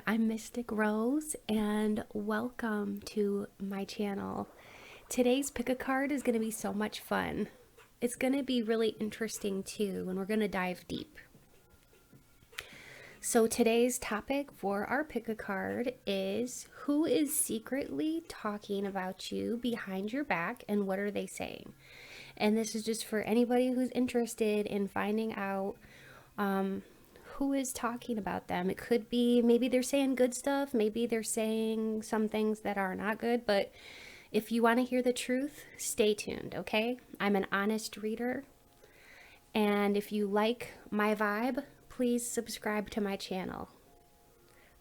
I'm Mystic Rose and welcome to my channel. Today's pick a card is going to be so much fun. It's going to be really interesting too, and we're going to dive deep. So today's topic for our pick a card is who is secretly talking about you behind your back and what are they saying? And this is just for anybody who's interested in finding out who is talking about them. It could be maybe they're saying good stuff, maybe they're saying some things that are not good, but if you want to hear the truth, stay tuned, okay? I'm an honest reader, and if you like my vibe, please subscribe to my channel.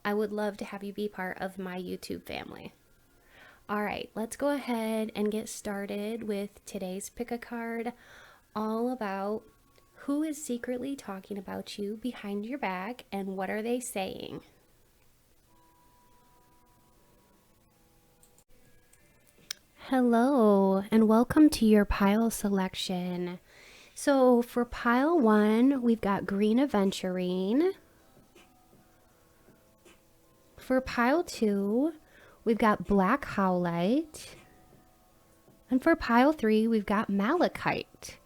I would love to have you be part of my YouTube family. All right, let's go ahead and get started with today's pick a card, all about who is secretly talking about you behind your back and what are they saying? Hello and welcome to your pile selection. So for pile 1, we've got green aventurine. For pile 2, we've got black howlite. And for pile 3, we've got malachite.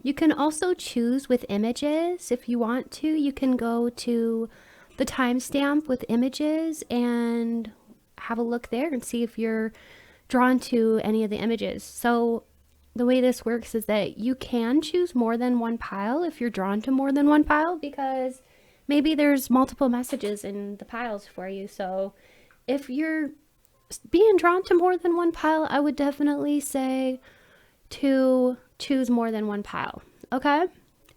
You can also choose with images if you want to. You can go to the timestamp with images and have a look there and see if you're drawn to any of the images. So the way this works is that you can choose more than one pile if you're drawn to more than one pile, because maybe there's multiple messages in the piles for you. So if you're being drawn to more than one pile, I would definitely say to choose more than one pile, okay?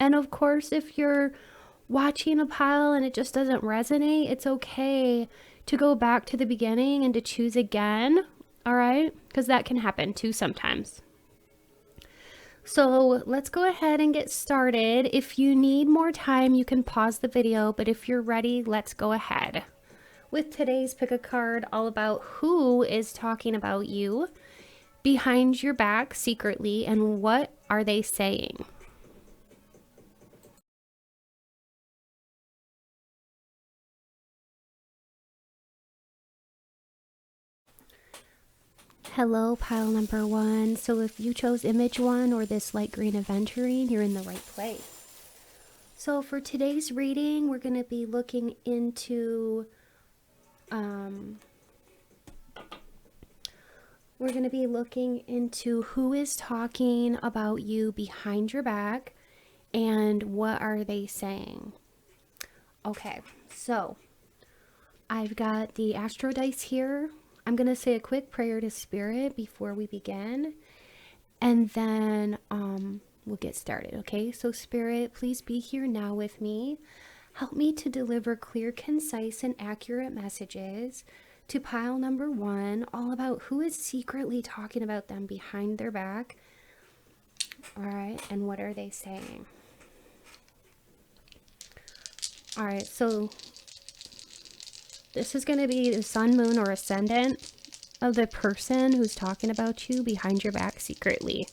And of course, if you're watching a pile and it just doesn't resonate, it's okay to go back to the beginning and to choose again, all right? Because that can happen too sometimes. So let's go ahead and get started. If you need more time, you can pause the video, but if you're ready, let's go ahead with today's pick a card, all about who is talking about you behind your back secretly and what are they saying? Hello, pile number 1. So if you chose image 1 or this light green aventurine, you're in the right place. So for today's reading, we're going to be looking into who is talking about you behind your back and what are they saying. Okay, so I've got the astro dice here. I'm going to say a quick prayer to Spirit before we begin, and then we'll get started, okay? So Spirit, please be here now with me. Help me to deliver clear, concise, and accurate messages to pile number 1, all about who is secretly talking about them behind their back. All right, and what are they saying? All right, so this is going to be the sun, moon, or ascendant of the person who's talking about you behind your back secretly.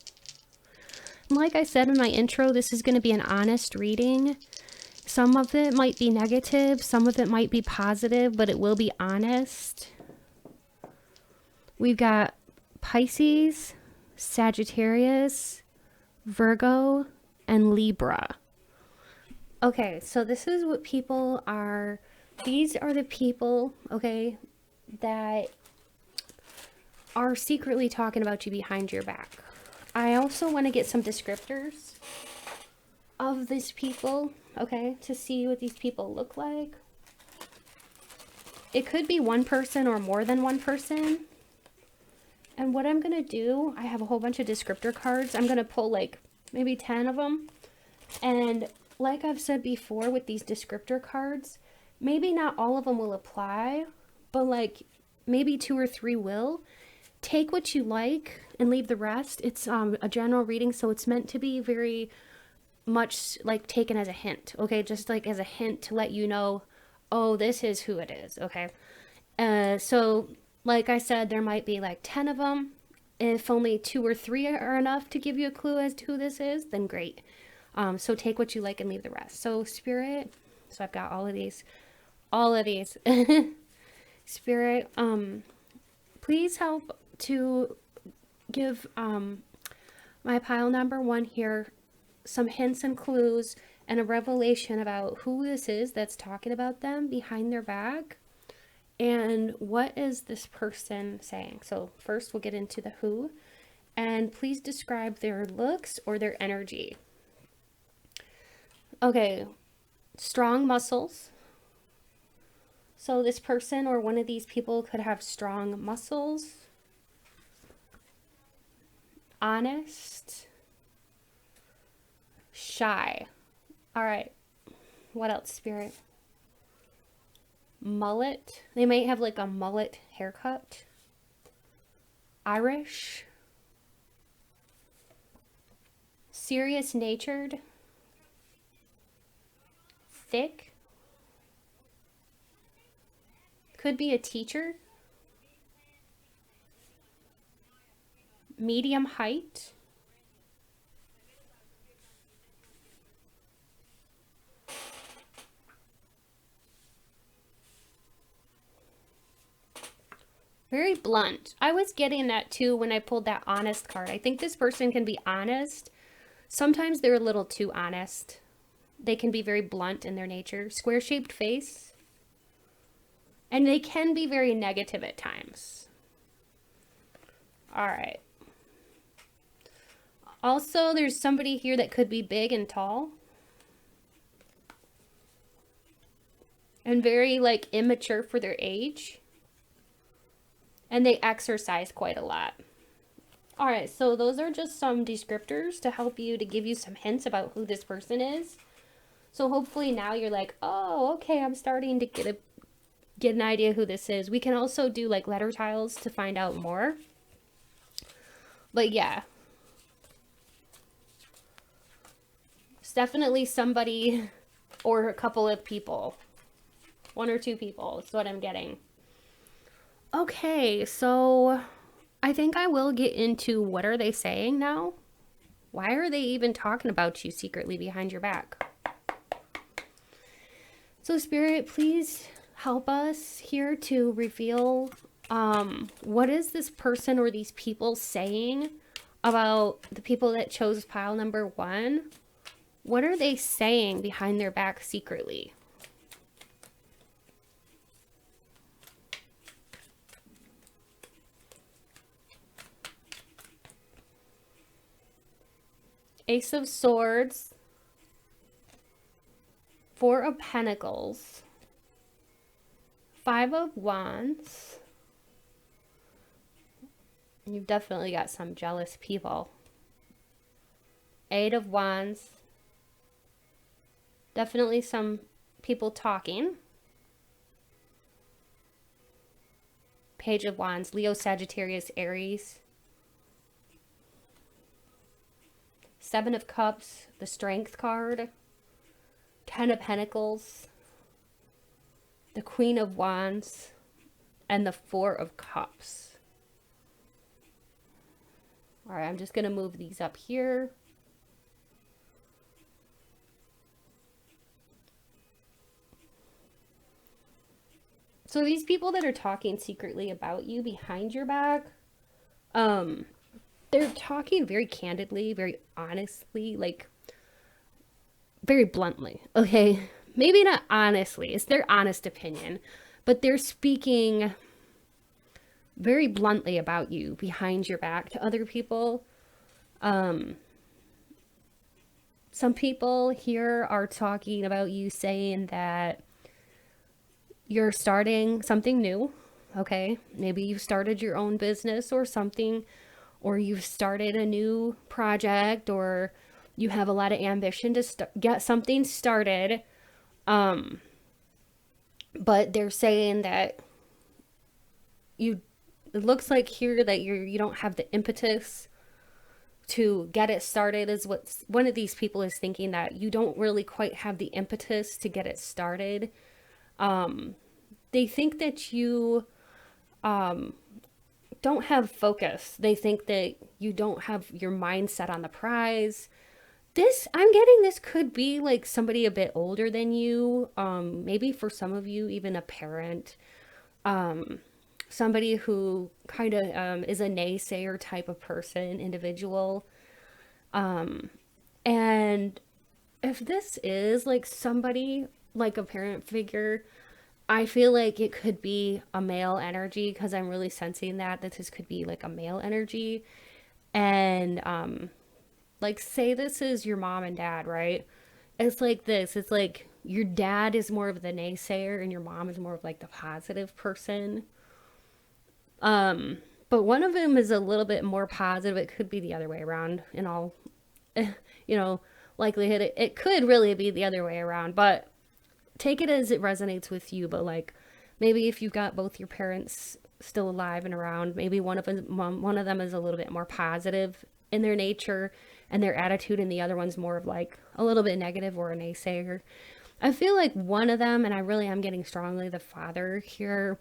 And like I said in my intro, this is going to be an honest reading. Some of it might be negative, some of it might be positive, but it will be honest. We've got Pisces, Sagittarius, Virgo, and Libra. Okay, so this is what people are. These are the people, okay, that are secretly talking about you behind your back. I also want to get some descriptors of these people, okay, to see what these people look like. It could be one person or more than one person. And what I'm going to do, I have a whole bunch of descriptor cards. I'm going to pull like maybe 10 of them. And like I've said before with these descriptor cards, maybe not all of them will apply, but like maybe 2 or 3 will. Take what you like and leave the rest. It's a general reading, so it's meant to be very much like taken as a hint, okay? Just like as a hint to let you know, oh, this is who it is, okay? So like I said, there might be like 10 of them. If only 2 or 3 are enough to give you a clue as to who this is, then great. So take what you like and leave the rest. So Spirit, so I've got all of these. all of these. Spirit, please help to give my pile number 1 here some hints and clues and a revelation about who this is that's talking about them behind their back, and what is this person saying. So first we'll get into the who, and please describe their looks or their energy. Okay, strong muscles. So this person or one of these people could have strong muscles. Honest. Shy. All right. What else, Spirit? Mullet. They might have like a mullet haircut. Irish. Serious natured. Thick. Could be a teacher. Medium height. Very blunt. I was getting that too when I pulled that honest card. I think this person can be honest. Sometimes they're a little too honest. They can be very blunt in their nature. Square-shaped face. And they can be very negative at times. All right. Also, there's somebody here that could be big and tall. And very, like, immature for their age. And they exercise quite a lot. All right, so those are just some descriptors to help you, to give you some hints about who this person is. So hopefully now you're like, oh, okay, I'm starting to get an idea who this is. We can also do like letter tiles to find out more. But yeah. It's definitely somebody or a couple of people. 1 or 2 people is what I'm getting. Okay, so I think I will get into what are they saying now? Why are they even talking about you secretly behind your back? So Spirit, please help us here to reveal what is this person or these people saying about the people that chose pile number 1? What are they saying behind their back secretly? Ace of Swords, 4 of Pentacles, 5 of Wands. You've definitely got some jealous people. 8 of Wands. Definitely some people talking. Page of Wands, Leo, Sagittarius, Aries. 7 of Cups, the Strength card. 10 of Pentacles, the Queen of Wands, and the 4 of Cups. All right, I'm just going to move these up here. So these people that are talking secretly about you behind your back, they're talking very candidly, very honestly, like very bluntly, okay? Maybe not honestly, it's their honest opinion, but they're speaking very bluntly about you behind your back to other people. Some people here are talking about you, saying that you're starting something new, okay? Maybe you've started your own business or something, or you've started a new project, or you have a lot of ambition to get something started. But they're saying that it looks like here that you don't have the impetus to get it started, is what one of these people is thinking, that you don't really quite have the impetus to get it started. They think that you don't have focus. They think that you don't have your mindset on the prize. I'm getting this could be like somebody a bit older than you. Maybe for some of you, even a parent. Somebody who kind of is a naysayer type of person, individual. And if this is like somebody like a parent figure, I feel like it could be a male energy because I'm really sensing that this could be like a male energy. And like say this is your mom and dad, right? It's like this. It's like your dad is more of the naysayer and your mom is more of like the positive person. But one of them is a little bit more positive. It could be the other way around in all, you know, likelihood. It could really be the other way around, but take it as it resonates with you. But like maybe if you've got both your parents still alive and around, maybe one of them is a little bit more positive in their nature and their attitude, and the other one's more of like a little bit negative or a naysayer. I feel like one of them, and I really am getting strongly the father here,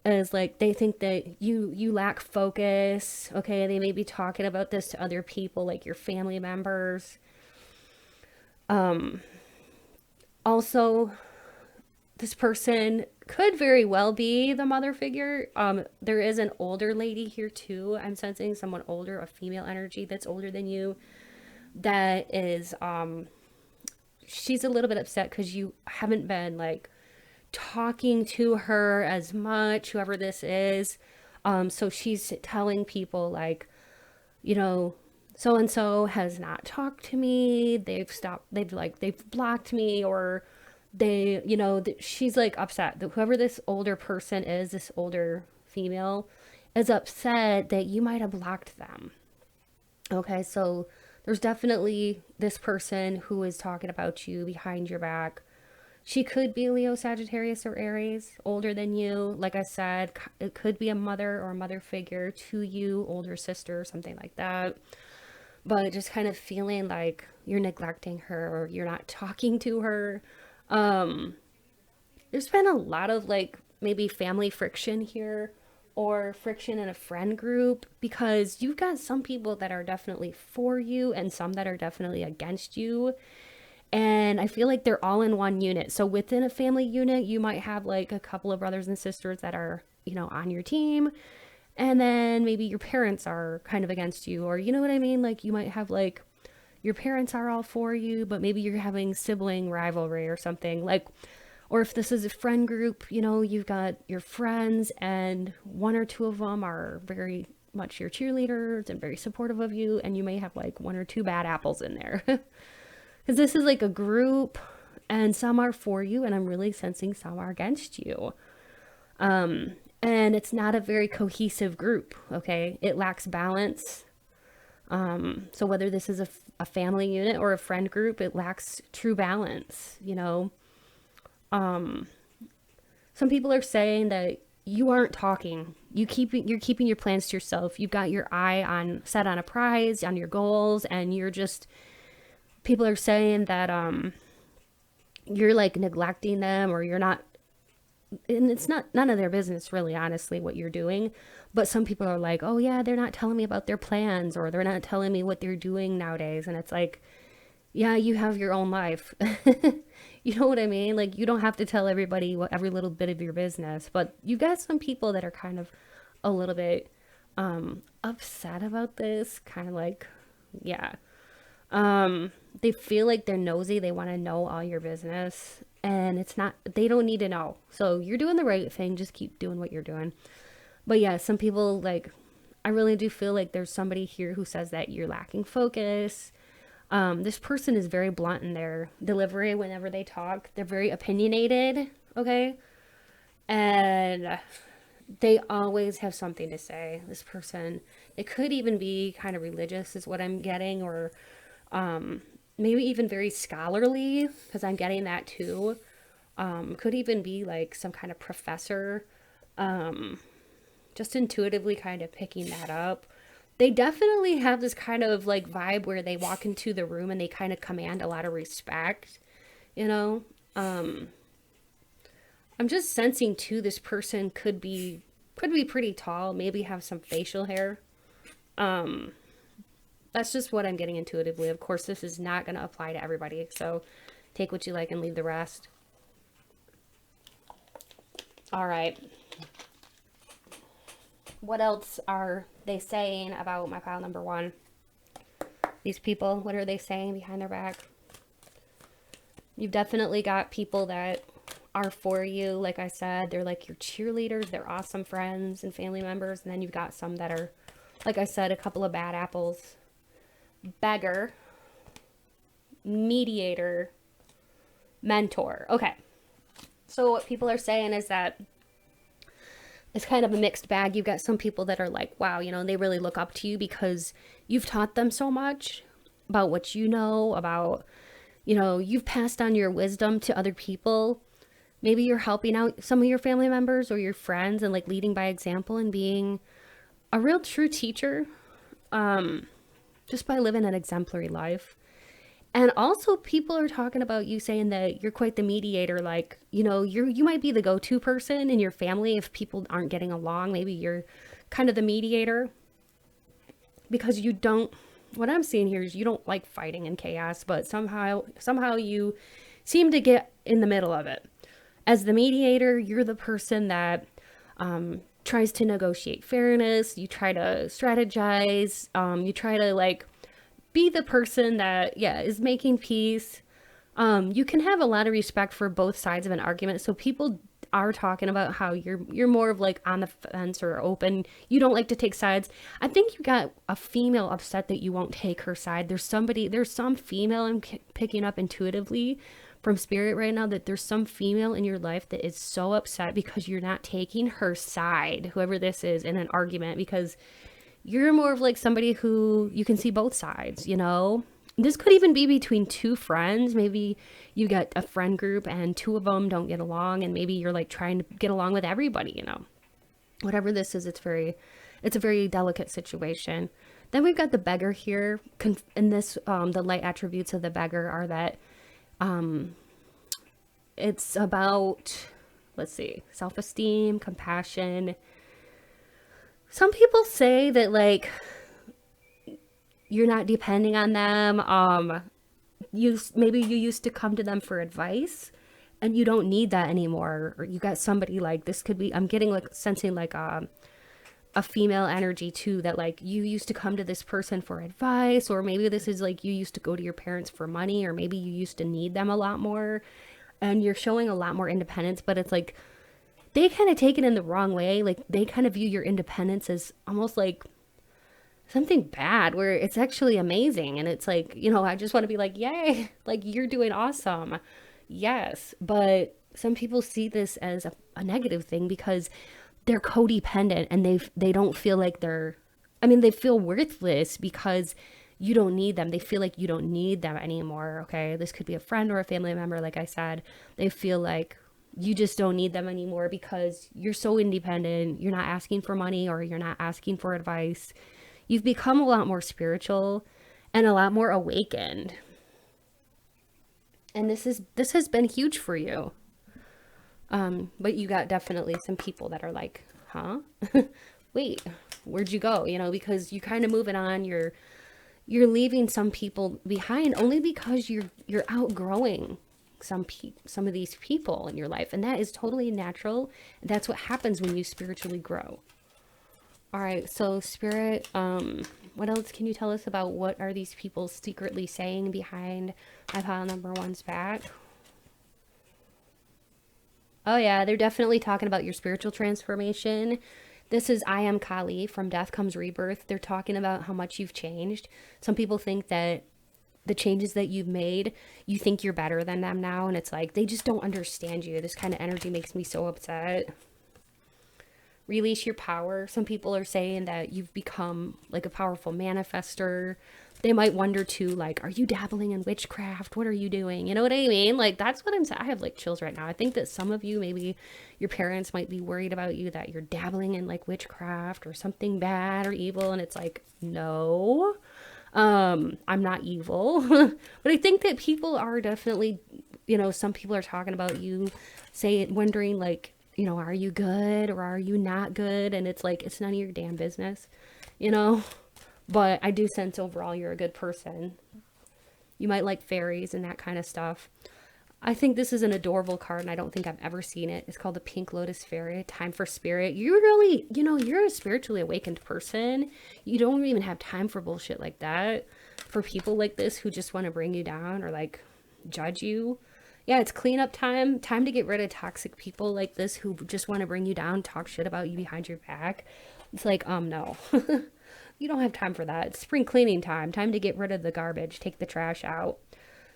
is like they think that you lack focus. Okay, they may be talking about this to other people, like your family members. Also, this person could very well be the mother figure. There is an older lady here too. I'm sensing someone older, a female energy that's older than you. That is, she's a little bit upset because you haven't been like talking to her as much, whoever this is. So she's telling people like, you know, so and so has not talked to me. They've blocked me, or they, you know, she's like upset that whoever this older person is, this older female, is upset that you might have blocked them. Okay, so there's definitely this person who is talking about you behind your back. She could be Leo, Sagittarius, or Aries, older than you. Like I said, it could be a mother or a mother figure to you, older sister, something like that. But just kind of feeling like you're neglecting her or you're not talking to her. There's been a lot of like maybe family friction here or friction in a friend group because you've got some people that are definitely for you and some that are definitely against you. And I feel like they're all in one unit. So within a family unit, you might have like a couple of brothers and sisters that are, you know, on your team. And then maybe your parents are kind of against you, or you know what I mean? Like you might have like your parents are all for you, but maybe you're having sibling rivalry or something. Like, or if this is a friend group, you know, you've got your friends and one or two of them are very much your cheerleaders and very supportive of you. And you may have like one or two bad apples in there. Because this is like a group and some are for you, and I'm really sensing some are against you. And it's not a very cohesive group, okay? It lacks balance. So whether this is a family unit or a friend group, it lacks true balance, you know? Some people are saying that you aren't talking. You're keeping your plans to yourself. You've got your eye on set on a prize, on your goals, and you're just people are saying that you're like neglecting them or you're not, and it's not none of their business really, honestly, what you're doing. But some people are like, oh yeah, they're not telling me about their plans or they're not telling me what they're doing nowadays. And it's like, yeah, you have your own life. You know what I mean? Like you don't have to tell everybody what every little bit of your business, but you got some people that are kind of a little bit upset about this, kind of like, yeah. They feel like they're nosy. They want to know all your business and it's not, they don't need to know. So you're doing the right thing. Just keep doing what you're doing. But yeah, some people like, I really do feel like there's somebody here who says that you're lacking focus. This person is very blunt in their delivery whenever they talk. They're very opinionated. Okay. And they always have something to say. This person, it could even be kind of religious is what I'm getting, or maybe even very scholarly, because I'm getting that too. Could even be like some kind of professor, just intuitively kind of picking that up. They definitely have this kind of like vibe where they walk into the room and they kind of command a lot of respect, you know. I'm just sensing too, this person could be pretty tall, maybe have some facial hair. That's just what I'm getting intuitively. Of course, this is not going to apply to everybody, so take what you like and leave the rest. All right. What else are they saying about my pile number 1? These people, what are they saying behind their back? You've definitely got people that are for you. Like I said, they're like your cheerleaders. They're awesome friends and family members. And then you've got some that are, like I said, a couple of bad apples. Beggar, mediator, mentor. Okay. So what people are saying is that it's kind of a mixed bag. You've got some people that are like, wow, you know, they really look up to you because you've taught them so much about what you know, about, you know, you've passed on your wisdom to other people. Maybe you're helping out some of your family members or your friends and like leading by example and being a real true teacher, just by living an exemplary life. And also people are talking about you saying that you're quite the mediator. Like, you know, you might be the go-to person in your family if people aren't getting along. Maybe you're kind of the mediator because you don't, what I'm seeing here is you don't like fighting and chaos, but somehow you seem to get in the middle of it. As the mediator, you're the person that tries to negotiate fairness. You try to strategize. You try to like be the person that, yeah, is making peace. You can have a lot of respect for both sides of an argument. So people are talking about how you're more of like on the fence or open. You don't like to take sides. I think you got a female upset that you won't take her side. There's some female I'm picking up intuitively from spirit right now, that there's some female in your life that is so upset because you're not taking her side, whoever this is, in an argument, because you're more of like somebody who you can see both sides, you know? This could even be between two friends. Maybe you got a friend group and two of them don't get along, and maybe you're like trying to get along with everybody, you know? Whatever this is, it's a very delicate situation. Then we've got the beggar here. And this, the light attributes of the beggar are that it's about, let's see, self-esteem, compassion. Some people say that like you're not depending on them. Maybe you used to come to them for advice and you don't need that anymore. Or you got somebody like, this could be, I'm getting like sensing like a female energy too, that like you used to come to this person for advice, or maybe this is like you used to go to your parents for money, or maybe you used to need them a lot more and you're showing a lot more independence, but it's like they kind of take it in the wrong way. Like they kind of view your independence as almost like something bad, where it's actually amazing. And it's like, you know, I just want to be like, yay, like you're doing awesome. Yes. But some people see this as a negative thing because they're codependent and they don't feel like they feel worthless because you don't need them. They feel like you don't need them anymore. Okay. This could be a friend or a family member. Like I said, they feel like you just don't need them anymore because you're so independent. You're not asking for money or you're not asking for advice. You've become a lot more spiritual and a lot more awakened. And this has been huge for you. But you got definitely some people that are like, huh? Wait, where'd you go? You know, because you're kind of moving on. You're leaving some people behind only because you're outgrowing some of these people in your life. And that is totally natural. That's what happens when you spiritually grow. All right, so Spirit, what else can you tell us about what are these people secretly saying behind my pile number 1's back? Oh yeah, they're definitely talking about your spiritual transformation. This is I Am Kali, from Death Comes Rebirth. They're talking about how much you've changed. Some people think that the changes that you've made, you think you're better than them now, and it's like they just don't understand you. This kind of energy makes me so upset. Release your power. Some people are saying that you've become like a powerful manifester. They might wonder too, like, are you dabbling in witchcraft? What are you doing? You know what I mean? Like, that's what I'm saying. I have like chills right now. I think that some of you, maybe your parents might be worried about you, that you're dabbling in like witchcraft or something bad or evil. And it's like, no, I'm not evil. But I think that people are definitely, you know, some people are talking about you, wondering like, you know, are you good or are you not good? And it's like, it's none of your damn business, you know? But I do sense overall you're a good person. You might like fairies and that kind of stuff. I think this is an adorable card, and I don't think I've ever seen it. It's called the Pink Lotus Fairy, Time for Spirit. You really, you're a spiritually awakened person. You don't even have time for bullshit like that. For people like this who just want to bring you down or like judge you. Yeah, it's cleanup time. Time to get rid of toxic people like this who just want to bring you down, talk shit about you behind your back. It's like, no. You don't have time for that. It's spring cleaning time. Time to get rid of the garbage. Take the trash out.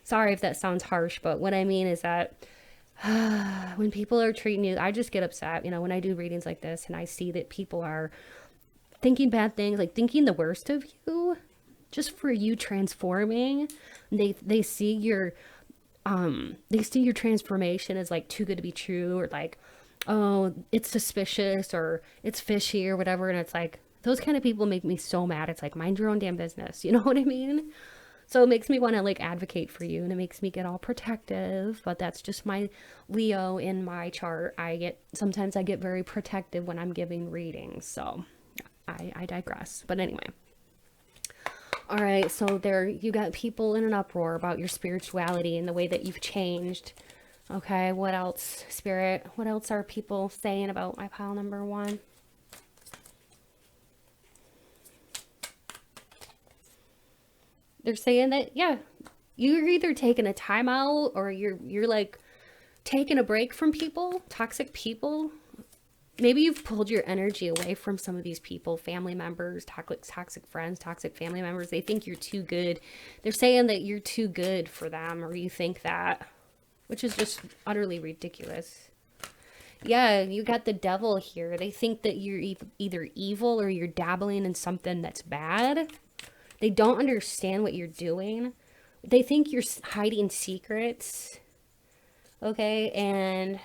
Sorry if that sounds harsh, but what I mean is that when people are treating you, I just get upset, when I do readings like this and I see that people are thinking bad things, like thinking the worst of you, just for you transforming. They see your transformation as like too good to be true, or like, oh, it's suspicious or it's fishy or whatever. And it's like, those kind of people make me so mad. It's like, mind your own damn business. You know what I mean? So it makes me want to like advocate for you, and it makes me get all protective, but that's just my Leo in my chart. Sometimes I get very protective when I'm giving readings. So I digress. But anyway. All right. So there you got people in an uproar about your spirituality and the way that you've changed. Okay. What else, Spirit? What else are people saying about my pile number 1? They're saying that, yeah, you're either taking a timeout or you're like taking a break from people, toxic people. Maybe you've pulled your energy away from some of these people, family members, toxic friends, toxic family members. They think you're too good. They're saying that you're too good for them, or you think that, which is just utterly ridiculous. Yeah, you got the devil here. They think that you're either evil or you're dabbling in something that's bad. They don't understand what you're doing. They think you're hiding secrets. Okay, and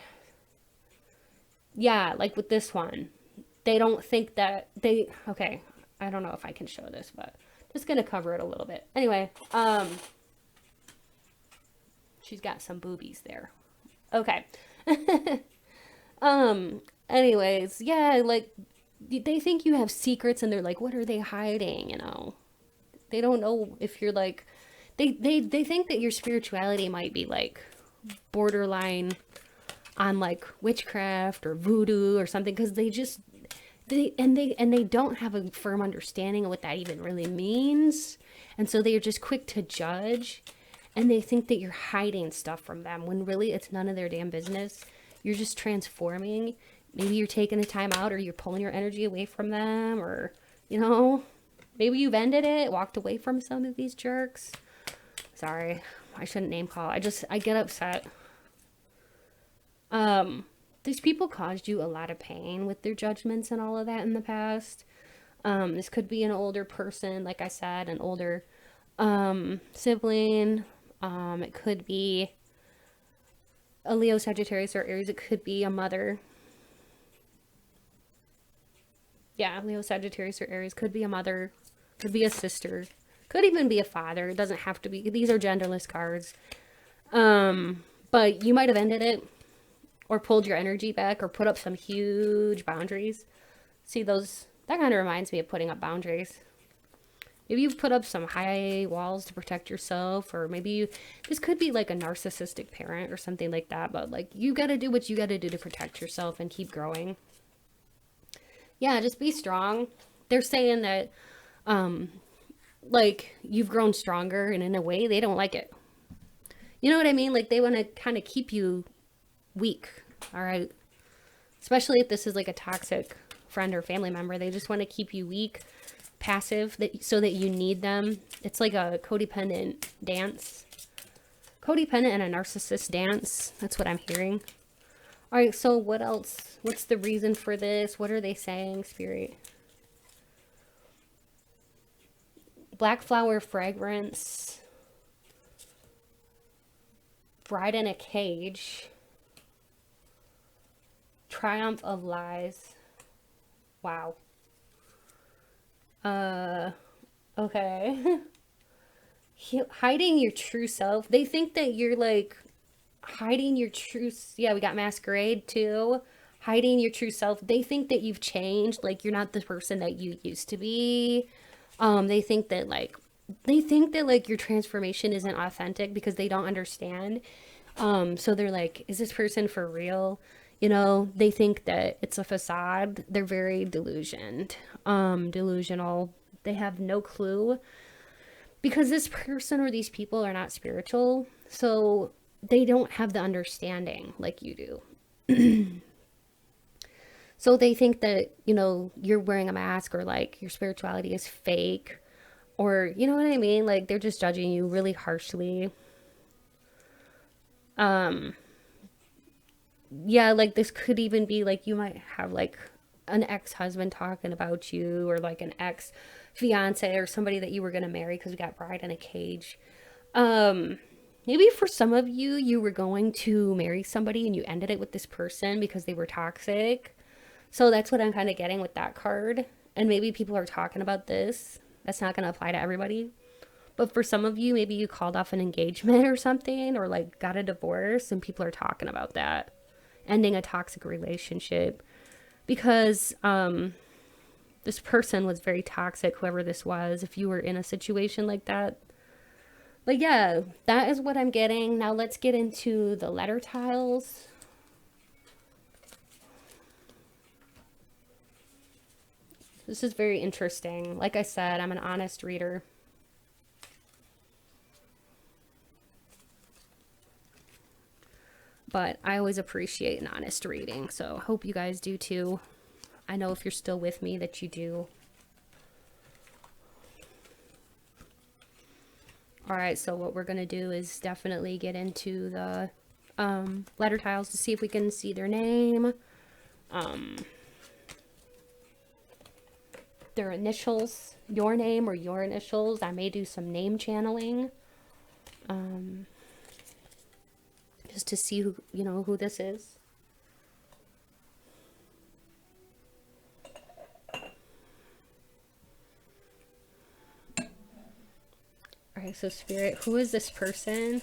yeah, like with this one, they don't think that okay, I don't know if I can show this, but I'm just going to cover it a little bit. Anyway, she's got some boobies there. Okay. Anyways, yeah, like they think you have secrets and they're like, what are they hiding, They don't know if you're like, they think that your spirituality might be like borderline on like witchcraft or voodoo or something, because they don't have a firm understanding of what that even really means, and so they're just quick to judge, and they think that you're hiding stuff from them when really it's none of their damn business. You're just transforming. Maybe you're taking a time out, or you're pulling your energy away from them, or maybe you've ended it, walked away from some of these jerks. Sorry, I shouldn't name call. I get upset. These people caused you a lot of pain with their judgments and all of that in the past. This could be an older person, like I said, an older sibling. It could be a Leo, Sagittarius, or Aries. It could be a mother. Yeah, Leo, Sagittarius, or Aries. Could be a mother. Could be a sister. Could even be a father. It doesn't have to be. These are genderless cards. But you might have ended it, or pulled your energy back, or put up some huge boundaries. See those? That kind of reminds me of putting up boundaries. Maybe you've put up some high walls to protect yourself, or maybe this could be like a narcissistic parent or something like that, but like you got to do what you got to do to protect yourself and keep growing. Yeah, just be strong. They're saying that, like you've grown stronger, and in a way they don't like it. You know what I mean? Like they want to kind of keep you weak. All right. Especially if this is like a toxic friend or family member, they just want to keep you weak, passive, so that you need them. It's like a codependent dance. Codependent and a narcissist dance. That's what I'm hearing. All right, so what else? What's the reason for this? What are they saying, Spirit? Black flower fragrance. Bride in a cage. Triumph of lies. Wow. Okay. Hiding your true self. They think that you're like hiding your true. Yeah, we got masquerade too. Hiding your true self. They think that you've changed. Like you're not the person that you used to be. They think that like your transformation isn't authentic because they don't understand. So they're like, is this person for real? You know, they think that it's a facade. They're very delusional. They have no clue because this person or these people are not spiritual. So they don't have the understanding like you do. So they think that, you know, you're wearing a mask or like your spirituality is fake or, you know what I mean? Like they're just judging you really harshly. Yeah, like this could even be like you might have like an ex-husband talking about you or like an ex-fiance or somebody that you were going to marry because we got Bride in a Cage. Um Maybe for some of you you were going to marry somebody and you ended it with this person because they were toxic. So that's what I'm kind of getting with that card. And maybe people are talking about this. That's not going to apply to everybody. But for some of you, maybe you called off an engagement or something, or like got a divorce, and people are talking about that. Ending a toxic relationship. Because this person was very toxic, whoever this was, if you were in a situation like that. But yeah, that is what I'm getting. Now let's get into the letter tiles. This is very interesting. Like I said, I'm an honest reader. But I always appreciate an honest reading, so I hope you guys do too. I know if you're still with me that you do. All right, so what we're going to do is definitely get into the letter tiles to see if we can see their name, their initials, your name or your initials. I may do some name channeling just to see who, you know, who this is. All right, so Spirit, who is this person?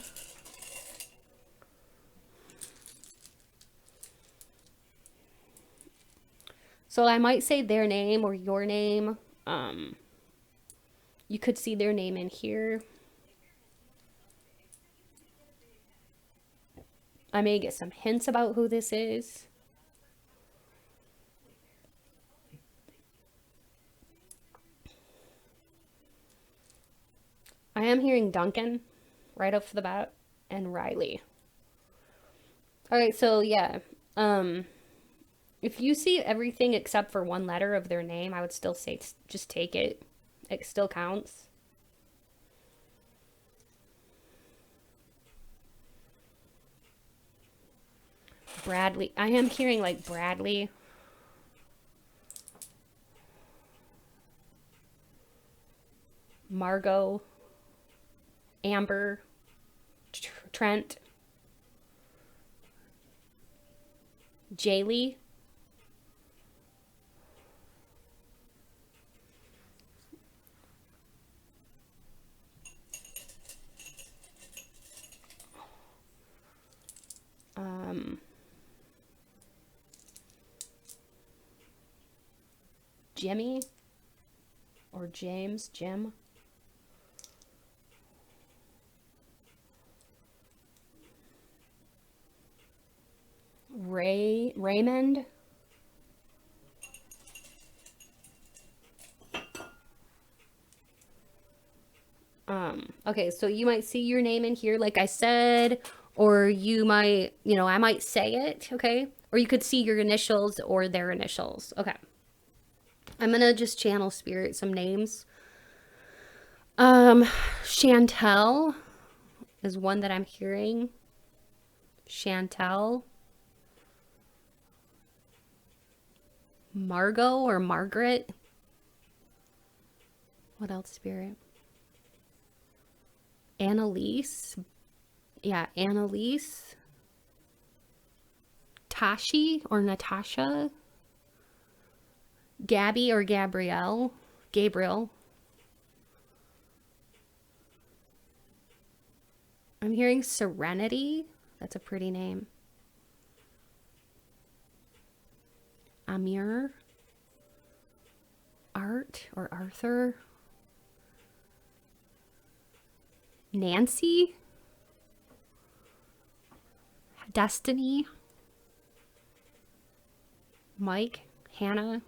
So I might say their name or your name. You could see their name in here. I may get some hints about who this is. I am hearing Duncan right off the bat and Riley. All right, so yeah. If you see everything except for one letter of their name, I would still say just take it. It still counts. Bradley. I am hearing like Bradley. Margot. Amber. Trent. Jaylee. Jimmy or Jim. Raymond. Okay, so you might see your name in here, like I said, or you might, you know, I might say it, okay? Or you could see your initials or their initials. Okay. I'm gonna just channel spirit some names. Chantel is one that I'm hearing. Chantel. Margot or Margaret. What else, spirit? Annalise. Yeah, Annalise. Tashi or Natasha. Gabby or Gabrielle. Gabriel. I'm hearing Serenity. That's a pretty name. Amir. Art or Arthur. Nancy, Destiny, Mike, Hannah,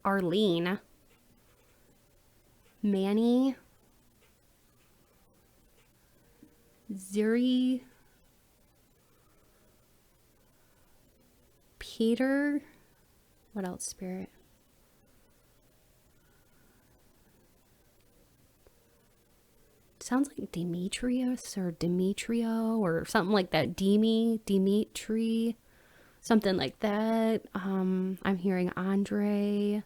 Arlene, Manny, Zuri, Peter, what else, Spirit? Sounds like Demetrius or Demetrio or something like that. Dimitri, something like that. I'm hearing Andre,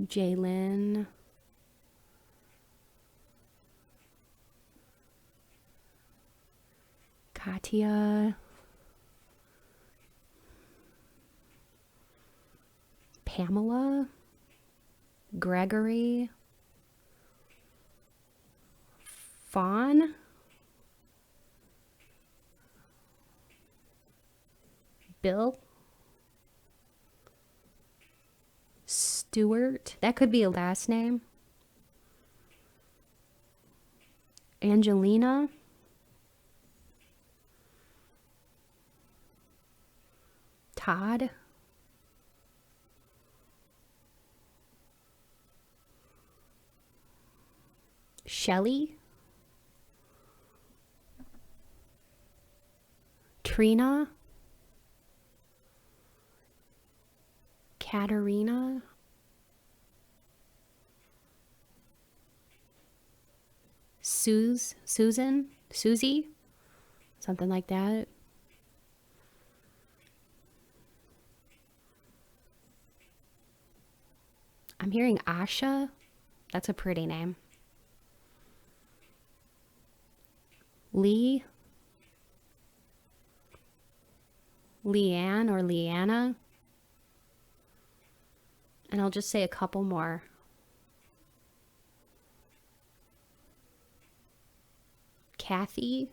Jalen, Katya, Pamela, Gregory, Fawn, Bill, Stewart. That could be a last name. Angelina, Todd, Shelly, Trina, Katerina, Susan, Susie, something like that. I'm hearing Asha. That's a pretty name. Lee, Leanne or Leanna. And I'll just say a couple more. Kathy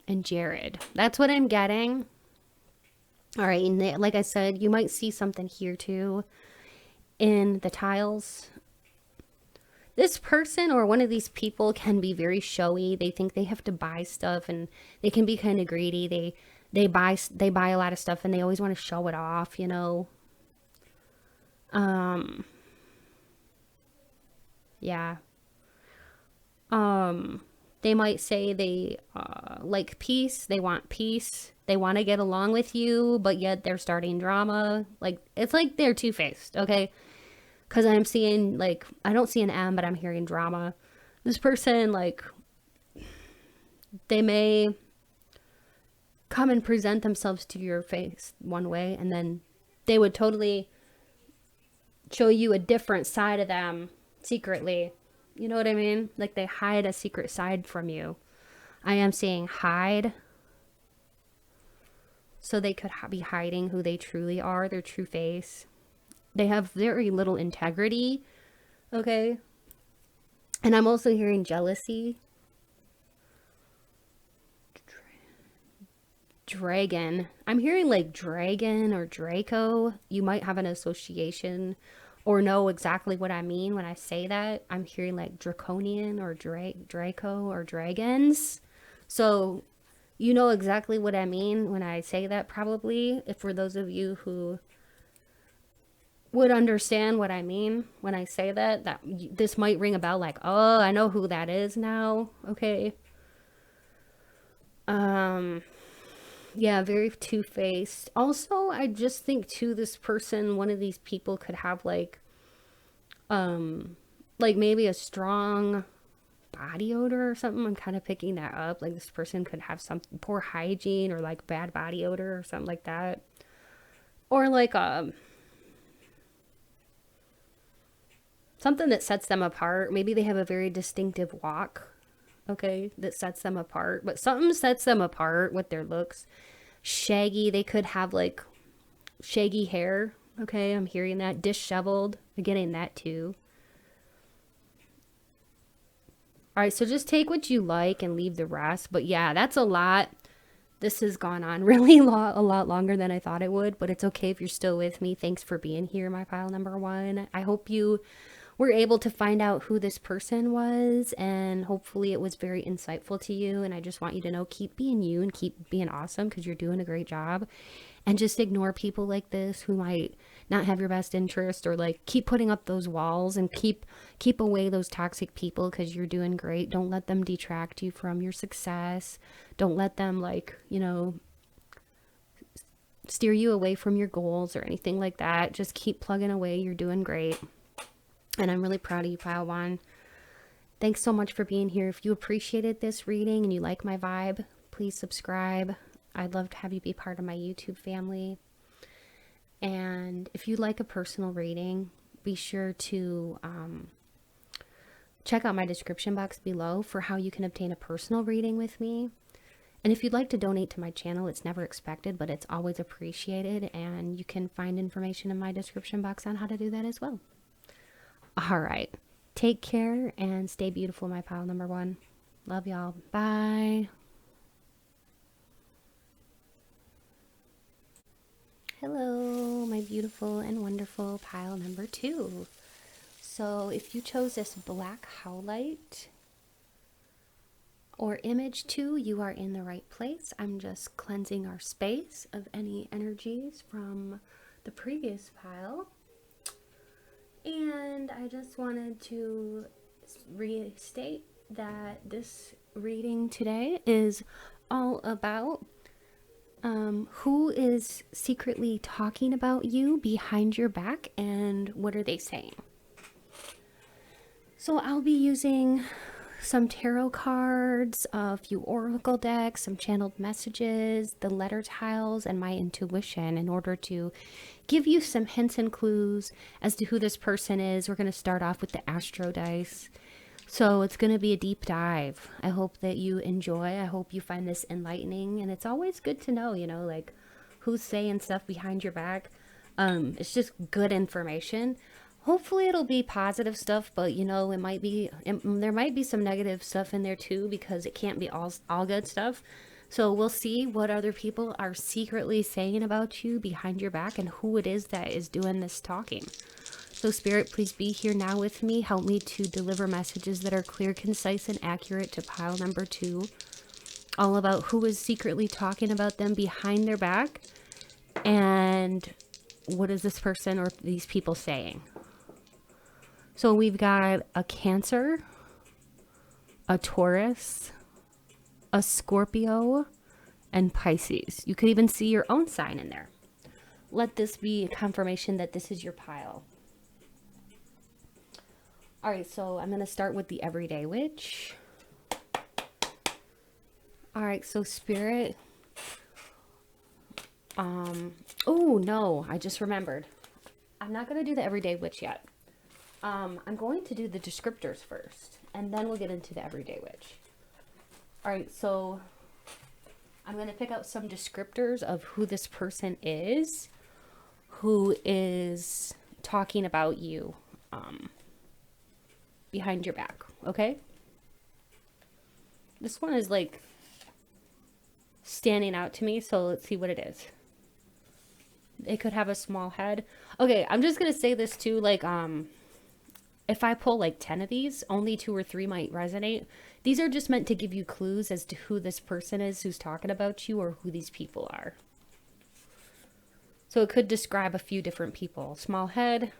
and Jared. That's what I'm getting. All right, and like I said, you might see something here too in the tiles. This person or one of these people can be very showy. They think they have to buy stuff, and they can be kind of greedy. They buy a lot of stuff, and they always want to show it off, you know. Yeah. They might say they like peace. They want peace. They want to get along with you, but yet they're starting drama. Like, it's like they're two-faced, okay? Because I'm seeing, like, I don't see an M, but I'm hearing drama. This person, like, they may come and present themselves to your face one way, and then they would totally show you a different side of them secretly. You know what I mean? Like, they hide a secret side from you. I am seeing hide. So they could be hiding who they truly are, their true face. They have very little integrity, okay? And I'm also hearing jealousy. Dragon. I'm hearing like dragon or Draco. You might have an association or know exactly what I mean when I say that. I'm hearing like draconian or Draco or dragons. So you know exactly what I mean when I say that, probably. If for those of you who would understand what I mean when I say that, this might ring a bell, like, oh, I know who that is now. Okay. Yeah, very two-faced. Also, I just think too, this person, one of these people could have like maybe a strong body odor or something. I'm kind of picking that up. Like, this person could have some poor hygiene or like bad body odor or something like that. Or like something that sets them apart. Maybe they have a very distinctive walk, okay, that sets them apart. But something sets them apart with their looks. Shaggy, they could have like shaggy hair, okay, I'm hearing that. Disheveled, I'm getting that too. All right, so just take what you like and leave the rest. But yeah, that's a lot. This has gone on really a lot longer than I thought it would, but it's okay if you're still with me. Thanks for being here, my pile number one. I hope you were able to find out who this person was, and hopefully it was very insightful to you. And I just want you to know, keep being you and keep being awesome, because you're doing a great job. And just ignore people like this who might not have your best interest, or like keep putting up those walls, and keep away those toxic people, because you're doing great. Don't let them detract you from your success. Don't let them, like, you know, steer you away from your goals or anything like that. Just keep plugging away. You're doing great. And I'm really proud of you, Pile One. Thanks so much for being here. If you appreciated this reading and you like my vibe, please subscribe. I'd love to have you be part of my YouTube family. And if you'd like a personal reading, be sure to check out my description box below for how you can obtain a personal reading with me. And if you'd like to donate to my channel, it's never expected, but it's always appreciated. And you can find information in my description box on how to do that as well. All right. Take care and stay beautiful, my pile number one. Love y'all. Bye. Hello, my beautiful and wonderful pile number two. So if you chose this black howlite or image 2, you are in the right place. I'm just cleansing our space of any energies from the previous pile. And I just wanted to restate that this reading today is all about who is secretly talking about you behind your back, and what are they saying. So I'll be using some tarot cards, a few oracle decks, some channeled messages, the letter tiles, and my intuition in order to give you some hints and clues as to who this person is. We're going to start off with the astro dice. So it's going to be a deep dive. I hope that you enjoy. I hope you find this enlightening. And it's always good to know, you know, like who's saying stuff behind your back. It's just good information. Hopefully it'll be positive stuff, but you know, there might be some negative stuff in there too, because it can't be all good stuff. So we'll see what other people are secretly saying about you behind your back, and who it is that is doing this talking. So Spirit, please be here now with me. Help me to deliver messages that are clear, concise, and accurate to pile number 2. All about who is secretly talking about them behind their back, and what is this person or these people saying. So we've got a Cancer, a Taurus, a Scorpio, and Pisces. You could even see your own sign in there. Let this be a confirmation that this is your pile. All right, so I'm going to start with the Everyday Witch. All right, so Spirit. Oh, no, I just remembered. I'm not going to do the Everyday Witch yet. I'm going to do the descriptors first, and then we'll get into the Everyday Witch. All right, so I'm going to pick out some descriptors of who this person is, who is talking about you behind your back, okay? This one is like standing out to me, so let's see what it is. It could have a small head. Okay, I'm just going to say this too, like, if I pull like 10 of these, only 2 or 3 might resonate. These are just meant to give you clues as to who this person is who's talking about you, or who these people are. So it could describe a few different people. Small head.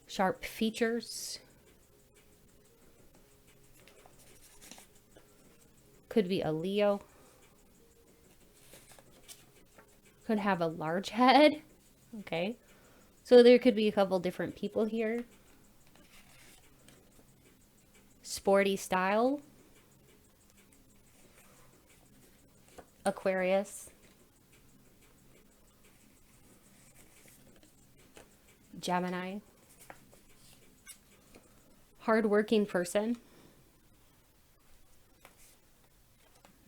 Sharp features. Could be a Leo. Could have a large head. Okay. So there could be a couple different people here. Sporty style. Aquarius. Gemini. Hardworking person.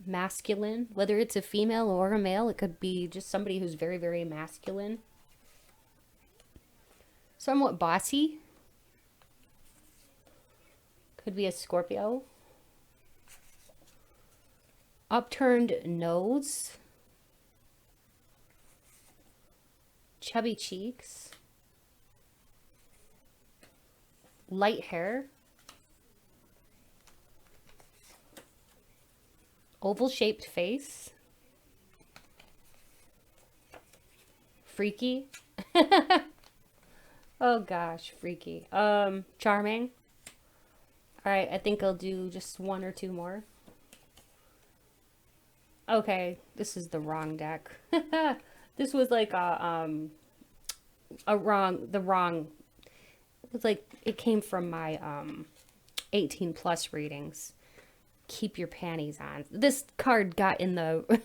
Masculine, whether it's a female or a male. It could be just somebody who's very, very masculine. Somewhat bossy. Could be a Scorpio. Upturned nose. Chubby cheeks. Light hair. Oval shaped face. Freaky. Oh gosh, freaky. Charming. Alright, I think I'll do just one or two more. Okay, this is the wrong deck. This was like it was like, it came from my 18 plus readings. Keep your panties on. This card got in the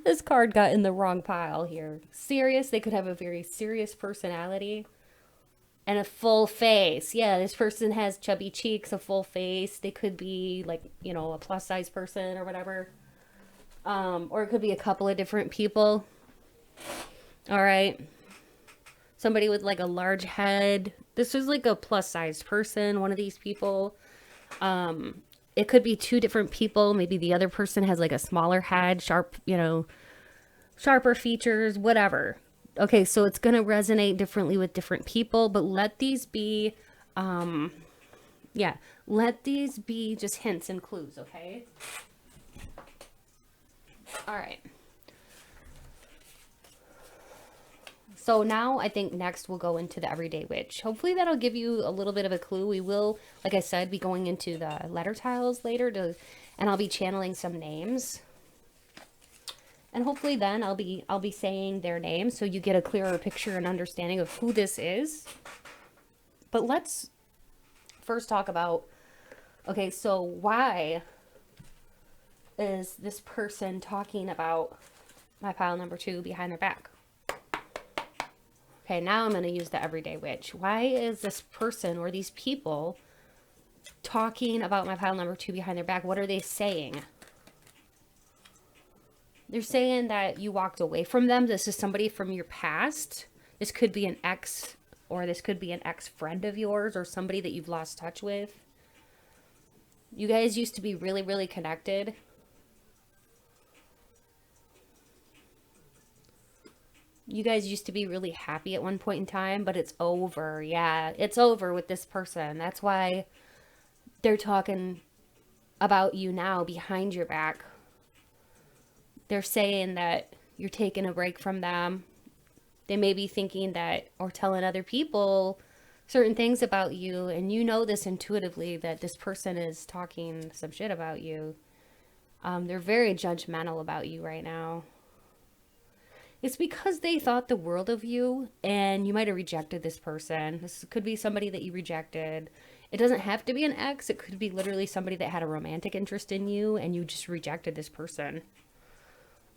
this card got in the wrong pile here. Serious, they could have a very serious personality and a full face. Yeah, this person has chubby cheeks, a full face. They could be like, you know, a plus size person or whatever. Or it could be a couple of different people. All right. Somebody with like a large head. This is like a plus size person, one of these people. It could be two different people. Maybe the other person has like a smaller head, sharp, you know, sharper features, whatever. Okay, so it's going to resonate differently with different people, but let these be, yeah, let these be just hints and clues, okay? All right. So now I think next we'll go into the Everyday Witch. Hopefully that'll give you a little bit of a clue. We will, like I said, be going into the letter tiles later and I'll be channeling some names. And hopefully then I'll be saying their names so you get a clearer picture and understanding of who this is. But let's first talk about, okay, so why is this person talking about my pile number 2 behind their back? Okay, now I'm going to use the Everyday Witch. Why is this person or these people talking about my pile number 2 behind their back? What are they saying? They're saying that you walked away from them. This is somebody from your past. This could be an ex, or this could be an ex-friend of yours, or somebody that you've lost touch with. You guys used to be really, really connected. You guys used to be really happy at one point in time, but it's over. Yeah, it's over with this person. That's why they're talking about you now behind your back. They're saying that you're taking a break from them. They may be thinking that, or telling other people certain things about you, and you know this intuitively, that this person is talking some shit about you. They're very judgmental about you right now. It's because they thought the world of you, and you might have rejected this person. This could be somebody that you rejected. It doesn't have to be an ex. It could be literally somebody that had a romantic interest in you, and you just rejected this person.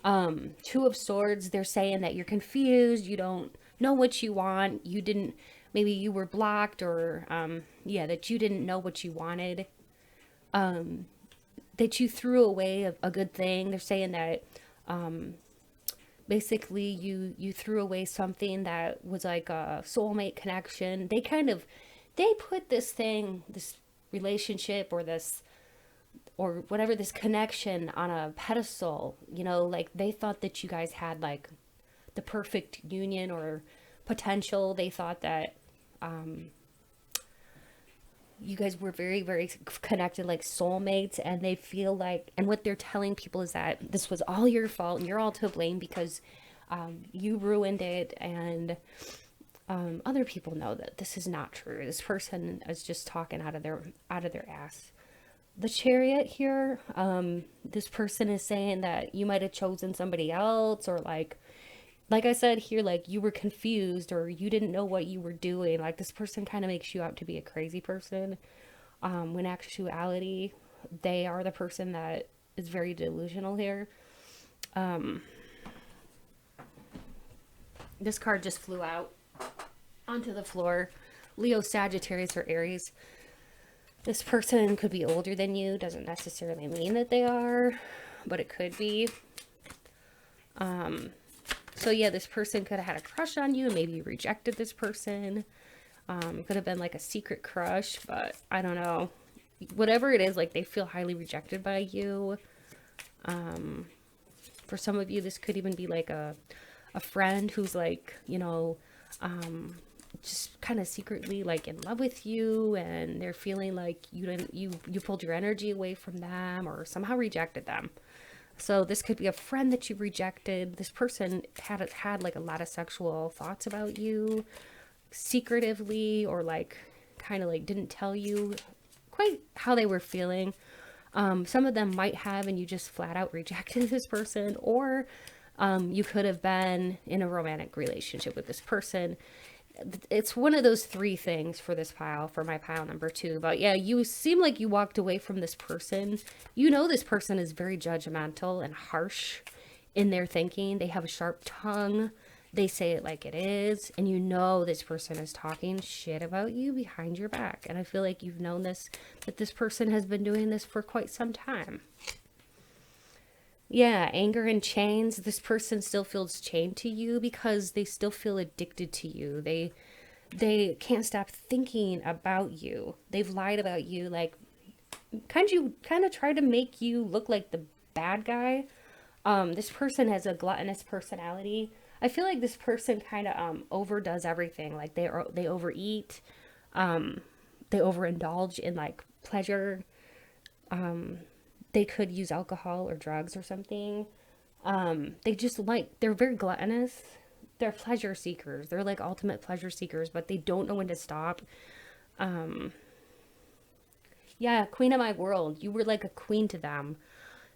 2 of Swords, they're saying that you're confused. You don't know what you want. You didn't, maybe you were blocked, or, yeah, that you didn't know what you wanted. That you threw away a good thing. They're saying that, basically you threw away something that was like a soulmate connection. They put this thing, this relationship, or this, or whatever, this connection on a pedestal, you know, like they thought that you guys had like the perfect union or potential. They thought that you guys were very, very connected, like soulmates, and they feel like, and what they're telling people is that this was all your fault and you're all to blame because you ruined it. And other people know that this is not true. This person is just talking out of their ass. The Chariot here, this person is saying that you might have chosen somebody else, or like I said here, like you were confused or you didn't know what you were doing. Like this person kind of makes you out to be a crazy person, when actuality they are the person that is very delusional here. This card just flew out onto the floor. Leo, Sagittarius, or Aries. This person could be older than you. Doesn't necessarily mean that they are, but it could be. So yeah, this person could have had a crush on you. Maybe you rejected this person. It could have been like a secret crush, but I don't know. Whatever it is, like they feel highly rejected by you. For some of you, this could even be like a friend who's like, you know, just kind of secretly like in love with you, and they're feeling like you pulled your energy away from them or somehow rejected them. So this could be a friend that you rejected. This person had like a lot of sexual thoughts about you secretively, or like kind of like didn't tell you quite how they were feeling. Some of them might have, and you just flat out rejected this person, or you could have been in a romantic relationship with this person. It's one of those three things for this pile, for my pile number 2. But yeah, you seem like you walked away from this person. You know, this person is very judgmental and harsh in their thinking. They have a sharp tongue. They say it like it is. And you know this person is talking shit about you behind your back. And I feel like you've known this, that this person has been doing this for quite some time. Yeah, anger and chains. This person still feels chained to you because they still feel addicted to you. They can't stop thinking about you. They've lied about you, like kind of try to make you look like the bad guy. This person has a gluttonous personality. I feel like this person kind of overdoes everything. Like they overeat, they overindulge in like pleasure. They could use alcohol or drugs or something. They're very gluttonous. They're pleasure seekers. They're like ultimate pleasure seekers, but they don't know when to stop. Yeah, queen of my world. You were like a queen to them.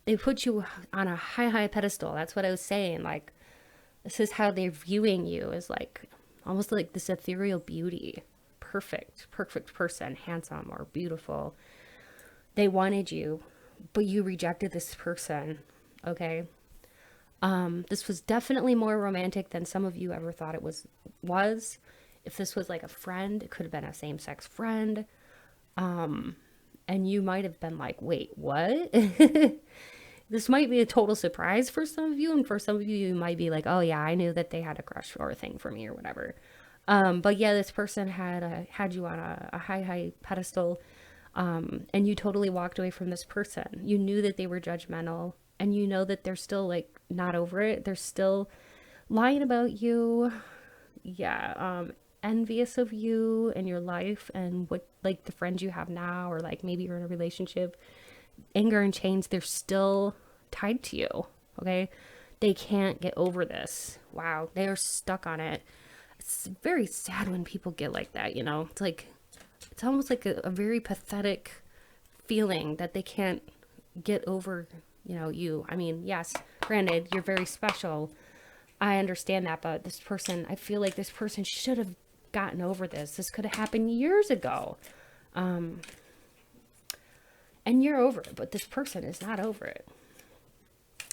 They put you on a high pedestal. That's what I was saying. Like, this is how they're viewing you, as like almost like this ethereal beauty. Perfect person, handsome or beautiful. They wanted you, but you rejected this person. Okay. This was definitely more romantic than some of you ever thought it was. If this was like a friend, it could have been a same-sex friend. And you might have been like, wait, what? This might be a total surprise for some of you. And for some of you, you might be like, oh yeah, I knew that they had a crush or a thing for me or whatever. But yeah, this person had you on a high pedestal. And you totally walked away from this person. You knew that they were judgmental, and you know that they're still like not over it. They're still lying about you. Yeah. Envious of you and your life and what like the friends you have now, or like maybe you're in a relationship. Anger and chains, they're still tied to you. Okay. They can't get over this. Wow. They are stuck on it. It's very sad when people get like that, you know. It's almost like a very pathetic feeling that they can't get over, you know, you. I mean, yes, granted, you're very special. I understand that, but this person, I feel like this person should have gotten over this. This could have happened years ago. And you're over it, but this person is not over it.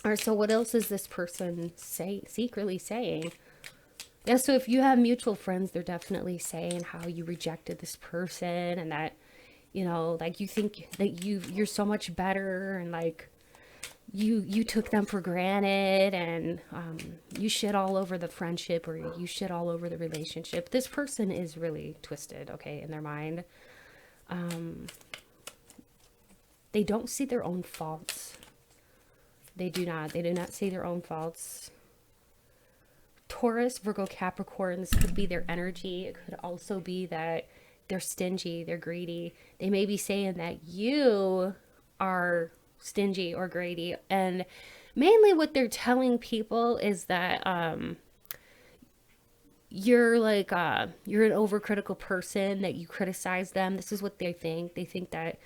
All right, so what else is this person secretly saying? Yeah, so if you have mutual friends, they're definitely saying how you rejected this person, and that, you know, like you think that you're so much better, and like you took them for granted, and you shit all over the friendship, or you shit all over the relationship. This person is really twisted, okay, in their mind. They don't see their own faults. They do not see their own faults. Taurus, Virgo, Capricorn, this could be their energy. It could also be that they're stingy, they're greedy. They may be saying that you are stingy or greedy. And mainly what they're telling people is that you're like, you're an overcritical person, that you criticize them. This is what they think. They think that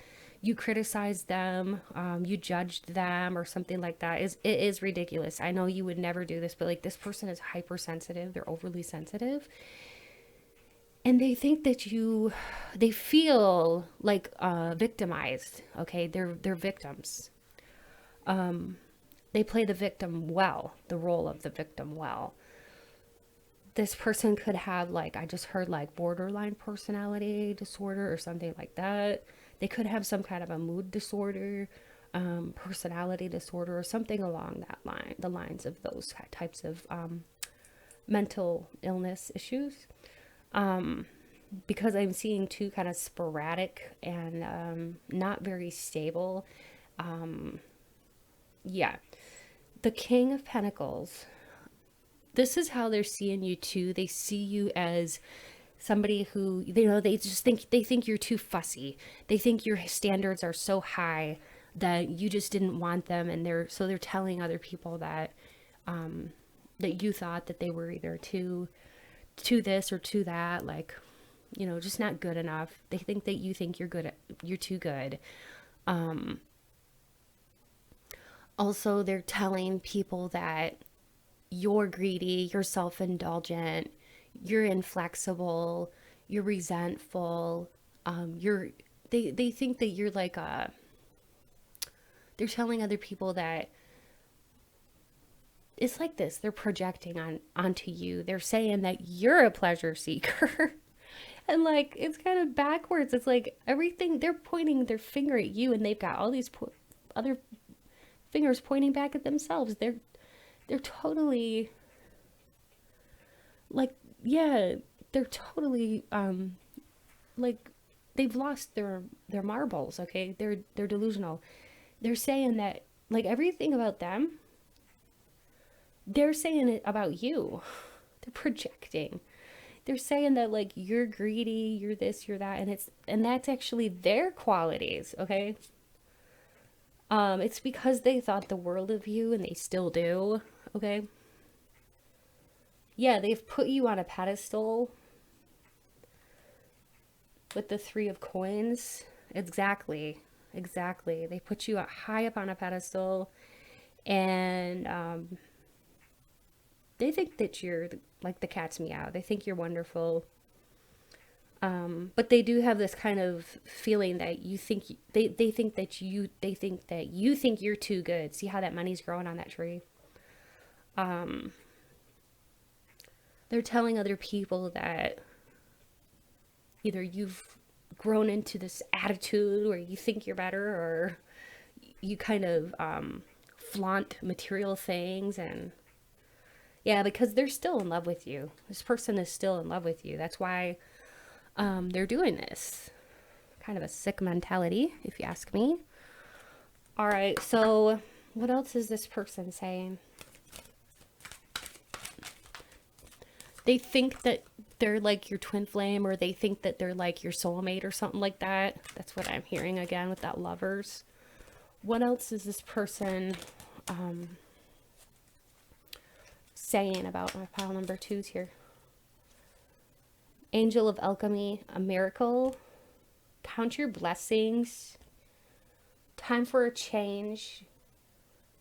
you criticized them, you judged them or something like that. It is ridiculous. I know you would never do this, but like this person is hypersensitive. They're overly sensitive. And they think that they feel like victimized. Okay, they're victims. They play the victim well, the role of the victim well. This person could have, like, I just heard like borderline personality disorder or something like that. They could have some kind of a mood disorder, personality disorder, or something along that line, the lines of those types of mental illness issues. because I'm seeing two kind of sporadic and not very stable. Yeah. The King of Pentacles. This is how they're seeing you too. They see you as somebody who, you know, they think you're too fussy. They think your standards are so high that you just didn't want them, and they're telling other people that that you thought that they were either too this or to that, like, you know, just not good enough. They think that you think you're too good. Also, they're telling people that you're greedy, you're self-indulgent, you're inflexible, you're resentful. They think that you're like they're telling other people that it's like this. They're projecting onto you. They're saying that you're a pleasure seeker. And like it's kind of backwards. It's like everything, they're pointing their finger at you, and they've got all these other fingers pointing back at themselves. They're totally like, yeah, they're totally like they've lost their marbles, okay? They're delusional. They're saying that like everything about them, they're saying it about you. They're projecting. They're saying that like you're greedy, you're this, you're that, and that's actually their qualities, okay? It's because they thought the world of you, and they still do, okay? Yeah, they've put you on a pedestal with the Three of Coins. Exactly. Exactly. They put you high up on a pedestal, and they think that you're like the cat's meow. They think you're wonderful. But they do have this kind of feeling that you think they think that you think you're too good. See how that money's growing on that tree? They're telling other people that either you've grown into this attitude where you think you're better, or you kind of flaunt material things. And yeah, because they're still in love with you. This person is still in love with you. That's why they're doing this. Kind of a sick mentality, if you ask me. All right, so what else is this person saying? They think that they're like your twin flame, or they think that they're like your soulmate or something like that. That's what I'm hearing again with that Lovers. What else is this person saying about my pile number 2s here? Angel of Alchemy, a miracle. Count your blessings. Time for a change.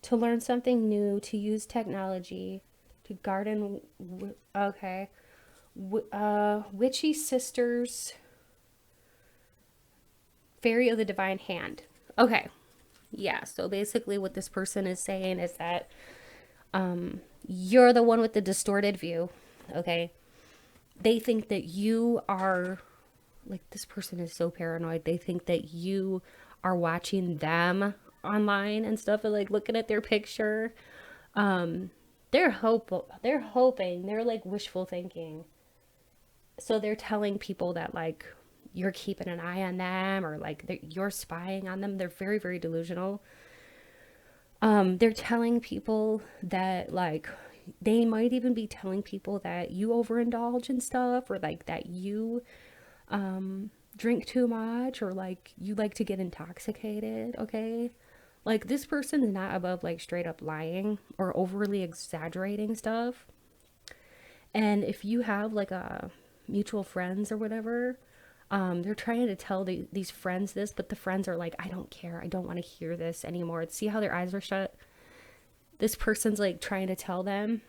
To learn something new. To use technology. To garden. Okay. Witchy sisters. Fairy of the divine hand. Okay. Yeah, so basically what this person is saying is that you're the one with the distorted view. Okay. They think that you are, like, this person is so paranoid. They think that you are watching them online and stuff, and like looking at their picture. They're hoping, they're like wishful thinking. So they're telling people that like you're keeping an eye on them, or like you're spying on them. They're very, very delusional. They're telling people that like they might even be telling people that you overindulge and stuff, or like that you drink too much, or like you like to get intoxicated, okay? Like this person is not above like straight up lying or overly exaggerating stuff. And if you have like a mutual friends or whatever, they're trying to tell these friends this, but the friends are like, I don't care. I don't want to hear this anymore. See how their eyes are shut? This person's like trying to tell them,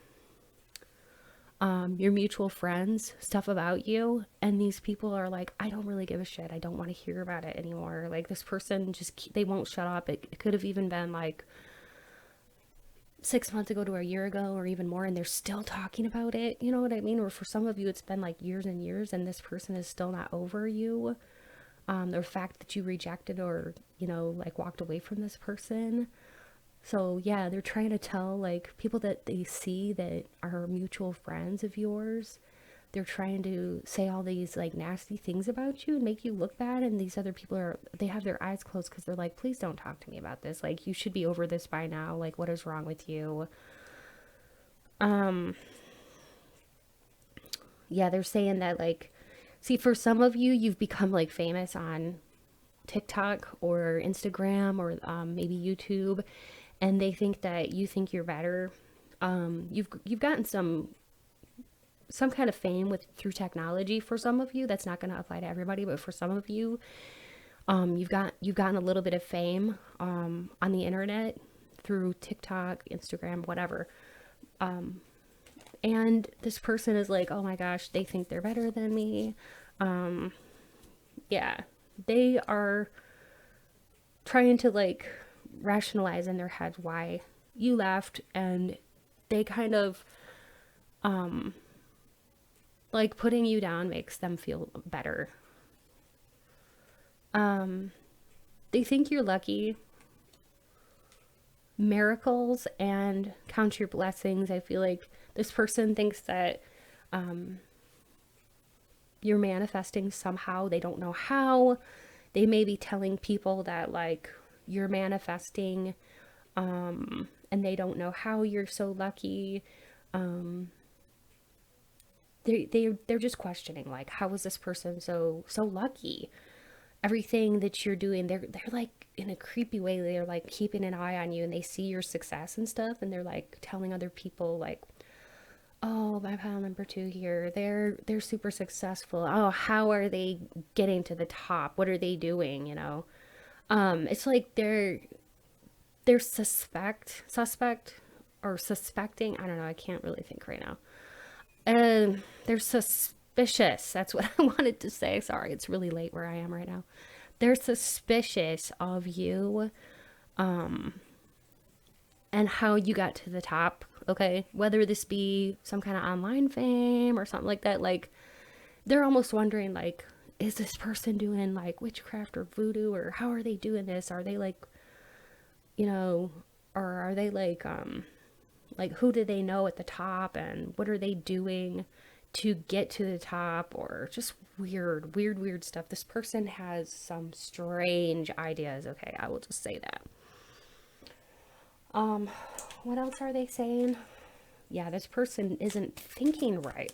your mutual friends, stuff about you. And these people are like, I don't really give a shit. I don't want to hear about it anymore. Like this person just, they won't shut up. It could have even been like 6 months ago to a year ago or even more, and they're still talking about it. You know what I mean? Or for some of you, it's been like years and years, and this person is still not over you. The fact that you rejected or, you know, like walked away from this person. So yeah, they're trying to tell like people that they see that are mutual friends of yours, they're trying to say all these like nasty things about you and make you look bad, and these other people are, they have their eyes closed because they're like, please don't talk to me about this, like you should be over this by now, like what is wrong with you? Yeah, they're saying that, like, see, for some of you, you've become like famous on TikTok or Instagram or maybe YouTube, and they think that you think you're better. You've gotten some kind of fame with through technology. For some of you, that's not going to apply to everybody, but for some of you, you've gotten a little bit of fame on the internet through TikTok, Instagram, whatever. And this person is like, oh my gosh, they think they're better than me. Yeah, they are trying to like rationalize in their heads why you left, and they kind of like putting you down makes them feel better. They think you're lucky. Miracles and count your blessings. I feel like this person thinks that you're manifesting somehow. They don't know how. They may be telling people that like you're manifesting and they don't know how you're so lucky. They're just questioning, like, how is this person so lucky? Everything that you're doing, they're like, in a creepy way, they're like keeping an eye on you, and they see your success and stuff, and they're like telling other people like, oh, my pile number 2 here, they're super successful. Oh, how are they getting to the top? What are they doing? You know, it's like they're suspect or suspecting. I don't know. I can't really think right now. And they're suspicious. That's what I wanted to say. Sorry, it's really late where I am right now. They're suspicious of you, and how you got to the top. Okay, whether this be some kind of online fame or something like that. Like, they're almost wondering, like, is this person doing like witchcraft or voodoo, or how are they doing this? Are they like, you know, or are they like who do they know at the top, and what are they doing to get to the top? Or just weird stuff. This person has some strange ideas. Okay, I will just say that. What else are they saying? Yeah, this person isn't thinking right.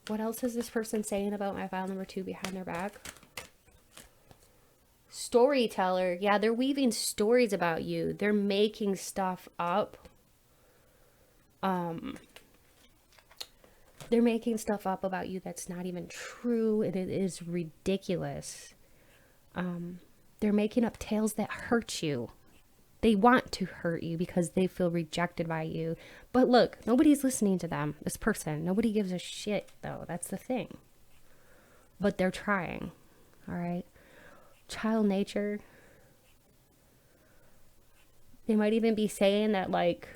What else is this person saying about my file number 2 behind their back? Storyteller. Yeah, they're weaving stories about you. They're making stuff up. They're making stuff up about you that's not even true, and it is ridiculous. They're making up tales that hurt you. They want to hurt you because they feel rejected by you. But look, nobody's listening to them. This person, nobody gives a shit, though. That's the thing. But they're trying. All right. Child nature. They might even be saying that, like,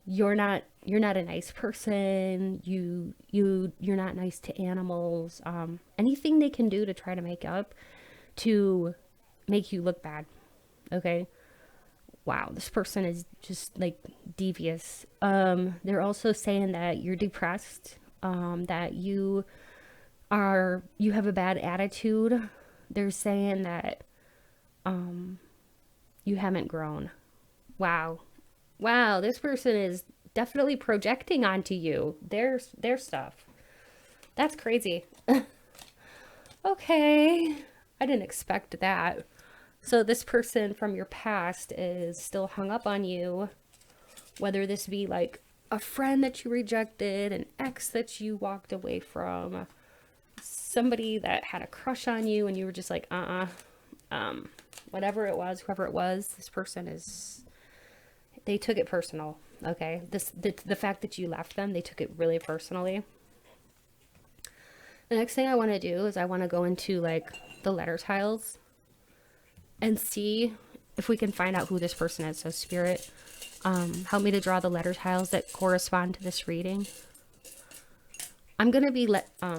you're not a nice person. You're not nice to animals. Anything they can do to try to make up to make you look bad. Okay. Wow, this person is just like devious. They're also saying that you're depressed, that you have a bad attitude. They're saying that you haven't grown. Wow, this person is definitely projecting onto you their stuff. That's crazy. Okay, I didn't expect that. So this person from your past is still hung up on you, whether this be like a friend that you rejected, an ex that you walked away from, somebody that had a crush on you and you were just like, whatever it was, whoever it was, this person they took it personal. Okay. The fact that you left them, they took it really personally. The next thing I want to do is I want to go into like the letter tiles and see if we can find out who this person is. So Spirit, help me to draw the letter tiles that correspond to this reading. I'm going to be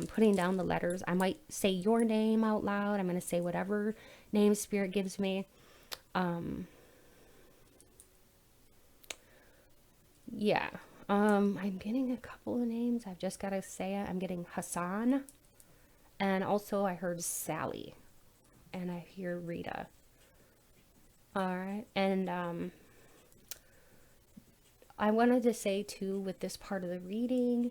putting down the letters. I might say your name out loud. I'm going to say whatever name Spirit gives me. Yeah. I'm getting a couple of names. I've just got to say it. I'm getting Hassan, and also I heard Sally, and I hear Rita. All right. And I wanted to say too, with this part of the reading,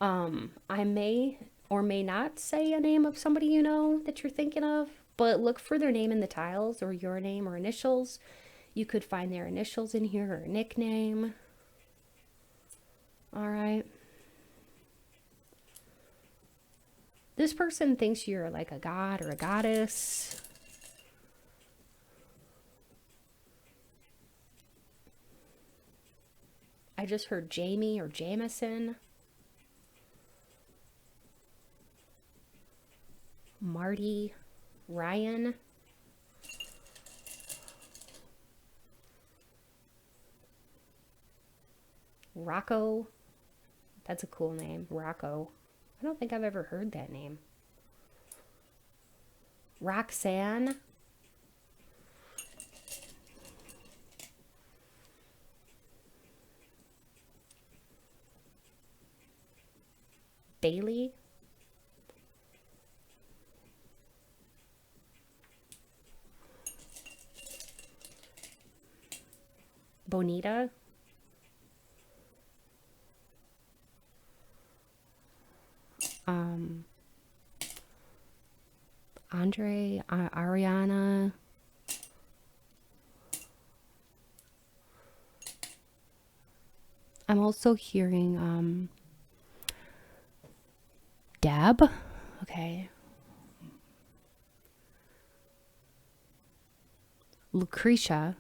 I may or may not say a name of somebody you know that you're thinking of, but look for their name in the tiles, or your name or initials. You could find their initials in here, or a nickname. All right. This person thinks you're like a god or a goddess. I just heard Jamie or Jameson. Marty, Ryan. Rocco. That's a cool name, Rocco. I don't think I've ever heard that name. Roxanne. Bailey. Bonita. Andre, Ariana. I'm also hearing Deb. Okay. Lucretia.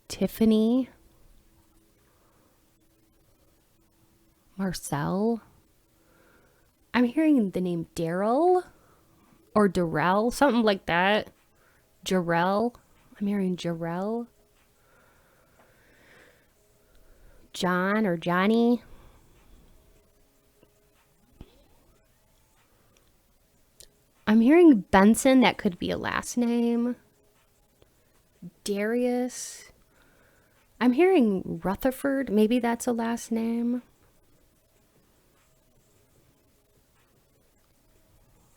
Tiffany. Marcel. I'm hearing the name Daryl or Darrell, something like that. Jarrell. I'm hearing Jarrell. John or Johnny. I'm hearing Benson. That could be a last name. Darius. I'm hearing Rutherford. Maybe that's a last name.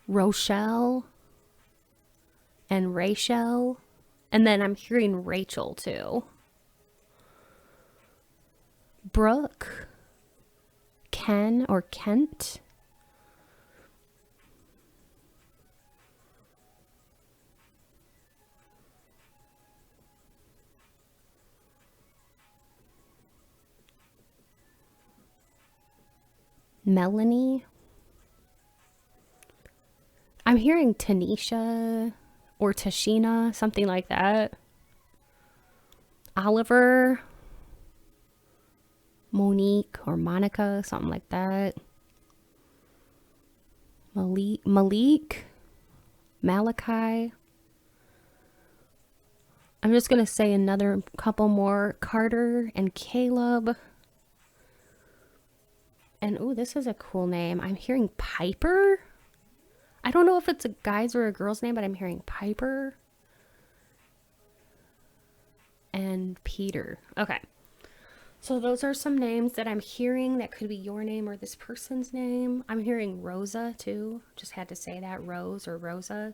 Rochelle. And Rachel. And then I'm hearing Rachel too. Brooke. Ken or Kent. Melanie. I'm hearing Tanisha or Tashina, something like that. Oliver. Monique or Monica, something like that. Malik. Malachi. I'm just going to say another couple more. Carter and Caleb. And oh, this is a cool name. I'm hearing Piper. I don't know if it's a guy's or a girl's name, but I'm hearing Piper. And Peter. Okay. So those are some names that I'm hearing that could be your name or this person's name. I'm hearing Rosa too. Just had to say that, Rose or Rosa.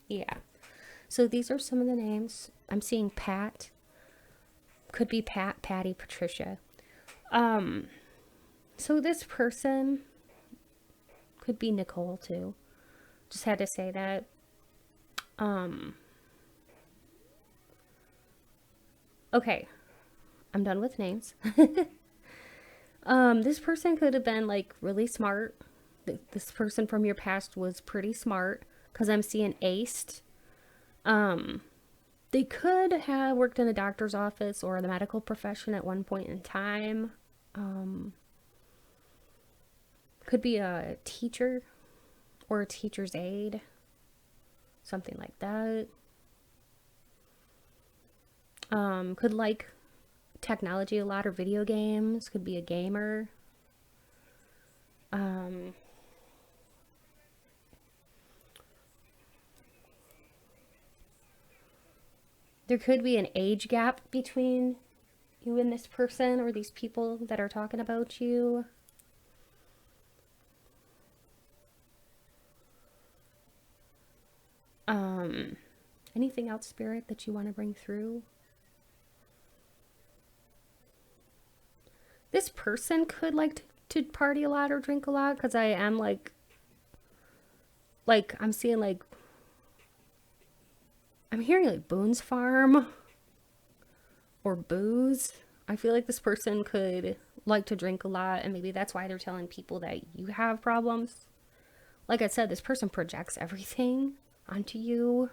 Yeah. So these are some of the names. I'm seeing Pat. Could be Pat, Patty, Patricia. So this person could be Nicole too. Just had to say that. Okay. I'm done with names. This person could have been like really smart. This person from your past was pretty smart because I'm seeing aced. They could have worked in a doctor's office or the medical profession at one point in time. Could be a teacher or a teacher's aide. Something like that. Could like technology a lot or video games. Could be a gamer. There could be an age gap between you and this person or these people that are talking about you. Anything else, Spirit, that you want to bring through? This person could like to party a lot or drink a lot, because I am like I'm seeing like, I'm hearing like Boone's Farm or booze. I feel like this person could like to drink a lot, and maybe that's why they're telling people that you have problems. Like I said, this person projects everything onto you.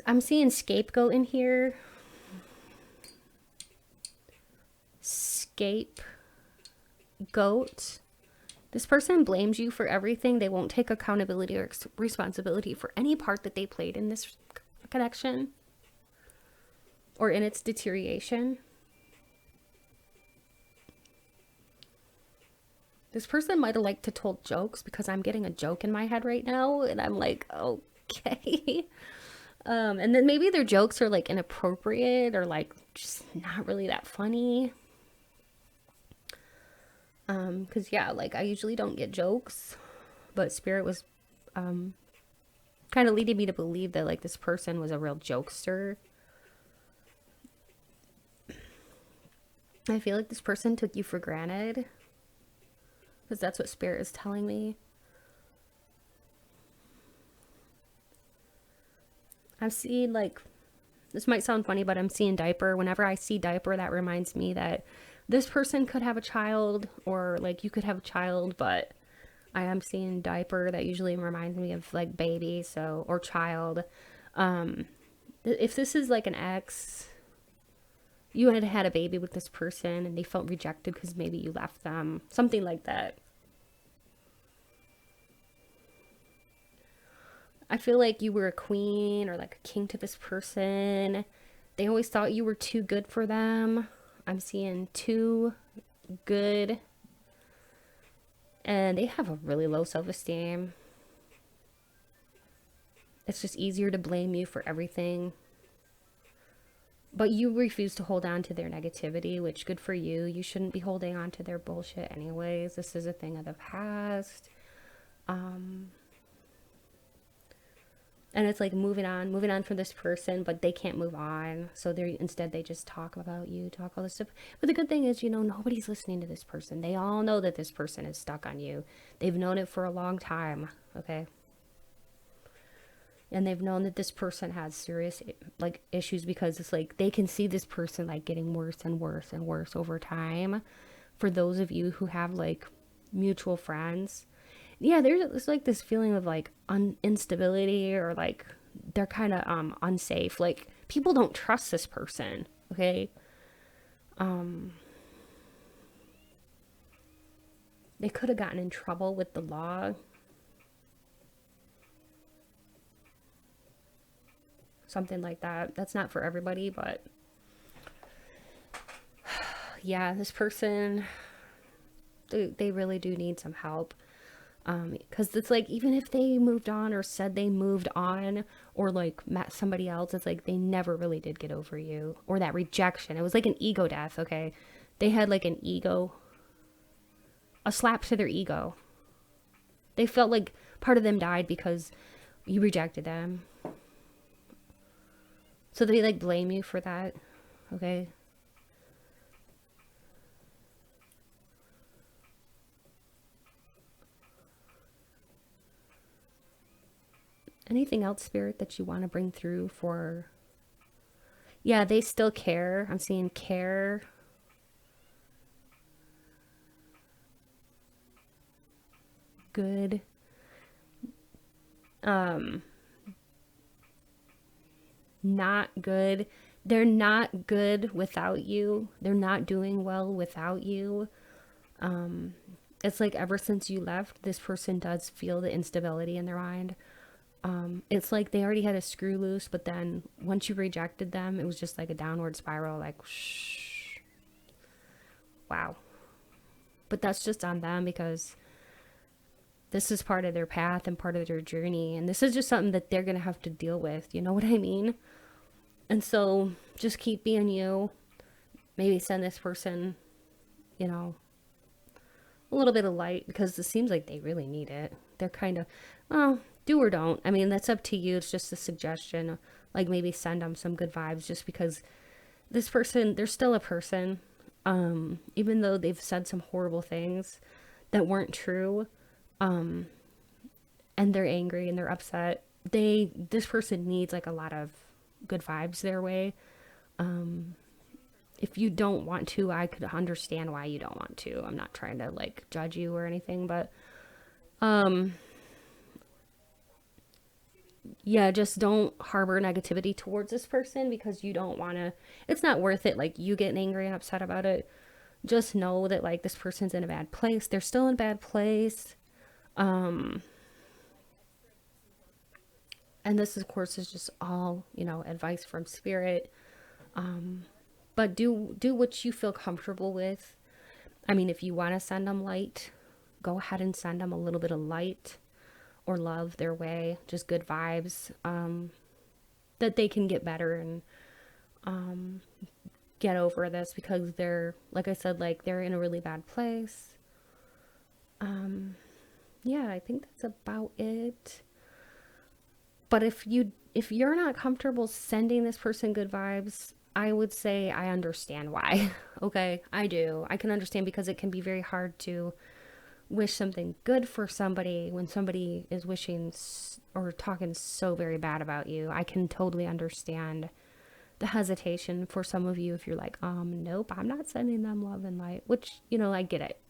I'm seeing scapegoat in here. Scapegoat. This person blames you for everything. They won't take accountability or responsibility for any part that they played in this connection or in its deterioration. This person might have liked to told jokes, because I'm getting a joke in my head right now, and I'm like, okay. And then maybe their jokes are like inappropriate or like just not really that funny. Because yeah, like I usually don't get jokes, but Spirit was kind of leading me to believe that like this person was a real jokester. I feel like this person took you for granted, because that's what Spirit is telling me. I've seen like, this might sound funny, but I'm seeing diaper. Whenever I see diaper, that reminds me that this person could have a child, or like you could have a child, but I am seeing diaper. That usually reminds me of like baby, so, or child. If this is like an ex, you had a baby with this person and they felt rejected because maybe you left them, something like that. I feel like you were a queen or like a king to this person. They always thought you were too good for them. I'm seeing too good. And they have a really low self-esteem. It's just easier to blame you for everything. But you refuse to hold on to their negativity, which good for you. You shouldn't be holding on to their bullshit anyways. This is a thing of the past. And it's like moving on from this person, but they can't move on. So they just talk about you, talk all this stuff. But the good thing is, nobody's listening to this person. They all know that this person is stuck on you. They've known it for a long time, okay? And they've known that this person has serious like issues, because it's like they can see this person like getting worse and worse and worse over time. For those of you who have like mutual friends, yeah, there's like this feeling of like instability, or like they're kind of unsafe. Like people don't trust this person, okay? They could have gotten in trouble with the law. Something like that. That's not for everybody, but yeah, this person, they really do need some help. Because it's like, even if they moved on or said they moved on or like met somebody else, it's like they never really did get over you, or that rejection. It was like an ego death, okay? They had like an ego, a slap to their ego. They felt like part of them died because you rejected them. So they like blame you for that, okay? Anything else, Spirit, that you want to bring through for... Yeah, they still care. I'm seeing care. Good. Not good. They're not good without you. They're not doing well without you. It's like ever since you left, this person does feel the instability in their mind. It's like they already had a screw loose, but then once you rejected them, it was just like a downward spiral, like, shh. Wow. But that's just on them, because This is part of their path and part of their journey. And this is just something that they're going to have to deal with. You know what I mean? And so just keep being you. Maybe send this person, you know, a little bit of light, because it seems like they really need it. They're kind of, well, do or don't. I mean, that's up to you. It's just a suggestion. Like, maybe send them some good vibes, just because this person, they're still a person. Even though they've said some horrible things that weren't true, and they're angry and they're upset, this person needs like a lot of good vibes their way. If you don't want to, I could understand why you don't want to. I'm not trying to like judge you or anything, but yeah, just don't harbor negativity towards this person, because you don't want to, it's not worth it, like, you getting angry and upset about it. Just know that, like, this person's in a bad place. They're still in a bad place. And this, of course, is just all, you know, advice from spirit. But do what you feel comfortable with. I mean, if you want to send them light, go ahead and send them a little bit of light or love their way, just good vibes, that they can get better and get over this, because they're, like I said, like, they're in a really bad place. Yeah, I think that's about it. But if you're not comfortable sending this person good vibes, I would say I understand why. Okay, I do. I can understand, because it can be very hard to wish something good for somebody when somebody is wishing or talking so very bad about you. I can totally understand the hesitation for some of you if you're like, nope, I'm not sending them love and light, which, you know, I get it.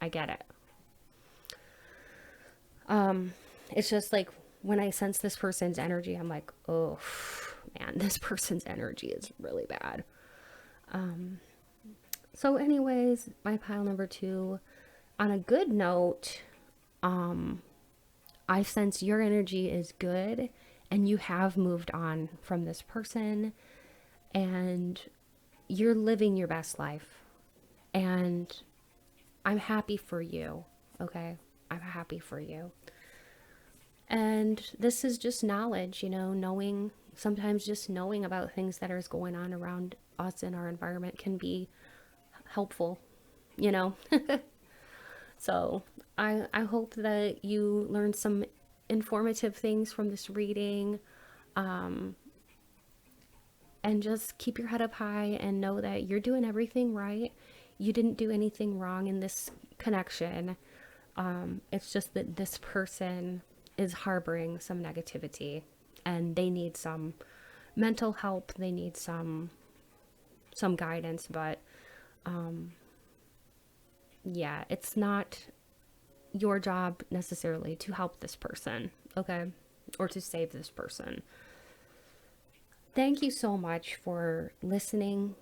It's just like, when I sense this person's energy, I'm like, oh man, this person's energy is really bad. So anyways, my pile number 2, on a good note, I sense your energy is good and you have moved on from this person and you're living your best life. And I'm happy for you. Okay. I'm happy for you. And this is just knowledge, you know, knowing, sometimes just knowing about things that are going on around us in our environment can be helpful, you know. So I hope that you learned some informative things from this reading, and just keep your head up high and know that you're doing everything right. You didn't do anything wrong in this connection. It's just that this person is harboring some negativity and they need some mental help. They need some guidance, but yeah, it's not your job necessarily to help this person, okay? Or to save this person. Thank you so much for listening.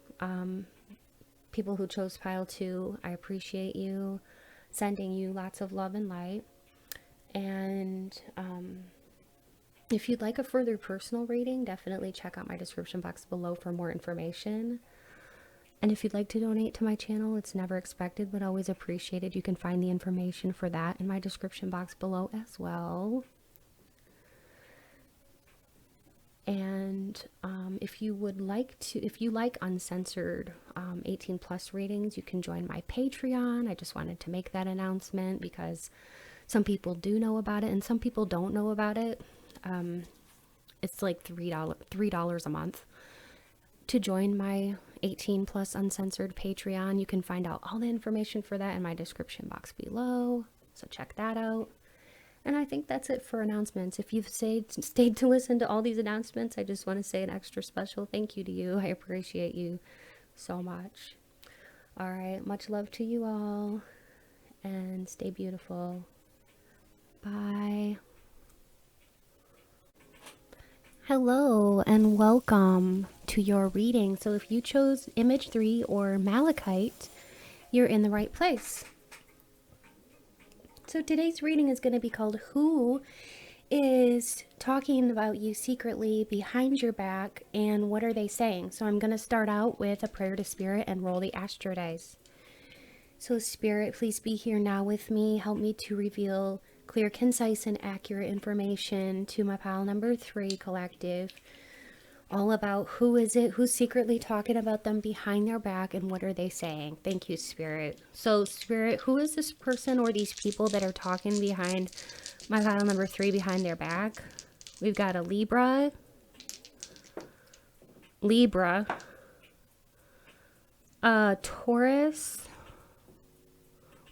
People who chose pile 2, I appreciate you. Sending you lots of love and light. And if you'd like a further personal reading, definitely check out my description box below for more information. And if you'd like to donate to my channel, it's never expected but always appreciated. You can find the information for that in my description box below as well. And if you like uncensored 18 plus readings, you can join my Patreon. I just wanted to make that announcement because some people do know about it and some people don't know about it. It's like $3 a month to join my 18 plus uncensored Patreon. You can find out all the information for that in my description box below. So check that out. And I think that's it for announcements. If you've stayed to listen to all these announcements, I just want to say an extra special thank you to you. I appreciate you so much. All right, much love to you all, and stay beautiful. Bye. Hello, and welcome to your reading. So if you chose Image 3 or Malachite, you're in the right place. So today's reading is going to be called Who is Talking About You Secretly Behind Your Back, and What Are They Saying? So I'm going to start out with a prayer to Spirit and roll the astro dice. So Spirit, please be here now with me. Help me to reveal Clear, concise, and accurate information to my pile number 3 collective. All about who is it, who's secretly talking about them behind their back, and what are they saying. Thank you, Spirit. So, Spirit, who is this person or these people that are talking behind my pile number 3 behind their back? We've got a Libra, Taurus.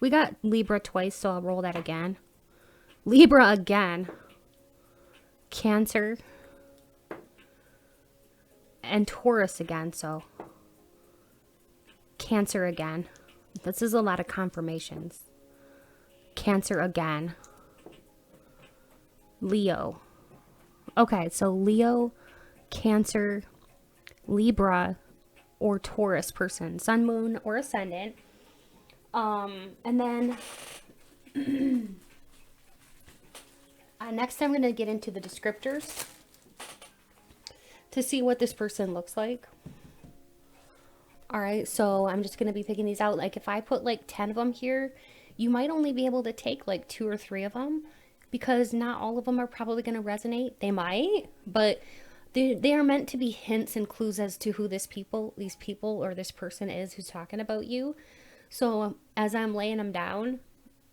We got Libra twice, so I'll roll that again. Libra again, Cancer, and Taurus again, so Cancer again. This is a lot of confirmations. Cancer again. Leo. Okay, so Leo, Cancer, Libra, or Taurus person. Sun, moon, or ascendant. And then next I'm going to get into the descriptors to see what this person looks like. Alright, so I'm just going to be picking these out. Like if I put like 10 of them here, you might only be able to take like 2 or 3 of them, because not all of them are probably going to resonate. They might, but they are meant to be hints and clues as to who these people or this person is who's talking about you. So as I'm laying them down,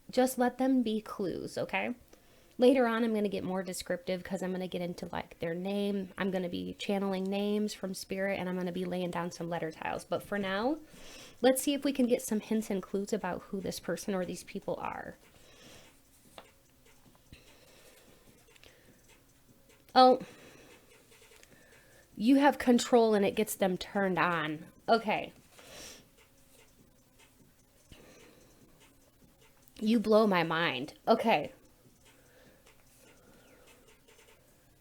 just let them be clues, okay? Later on, I'm going to get more descriptive because I'm going to get into like their name. I'm going to be channeling names from Spirit, and I'm going to be laying down some letter tiles. But for now, let's see if we can get some hints and clues about who this person or these people are. Oh, you have control and it gets them turned on. Okay. You blow my mind. Okay.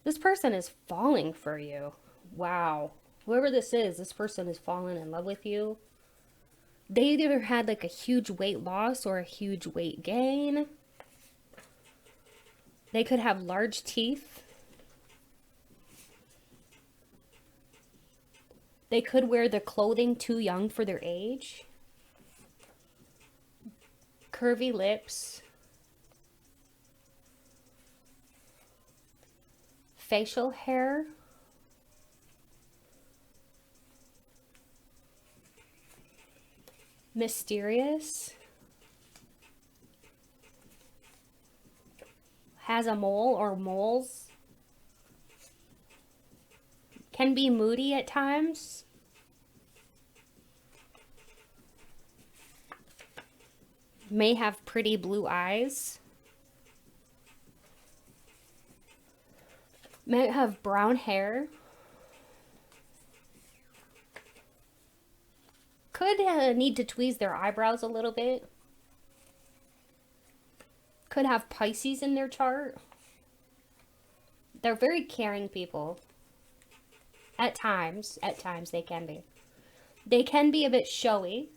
This person is falling for you. Wow. Whoever this person is falling in love with you. They either had like a huge weight loss or a huge weight gain. They could have large teeth. They could wear the clothing too young for their age. Curvy lips. Facial hair. Mysterious. Has a mole or moles. Can be moody at times. May have pretty blue eyes. May have brown hair. Could need to tweeze their eyebrows a little bit. Could have Pisces in their chart. They're very caring people. At times they can be. They can be a bit showy.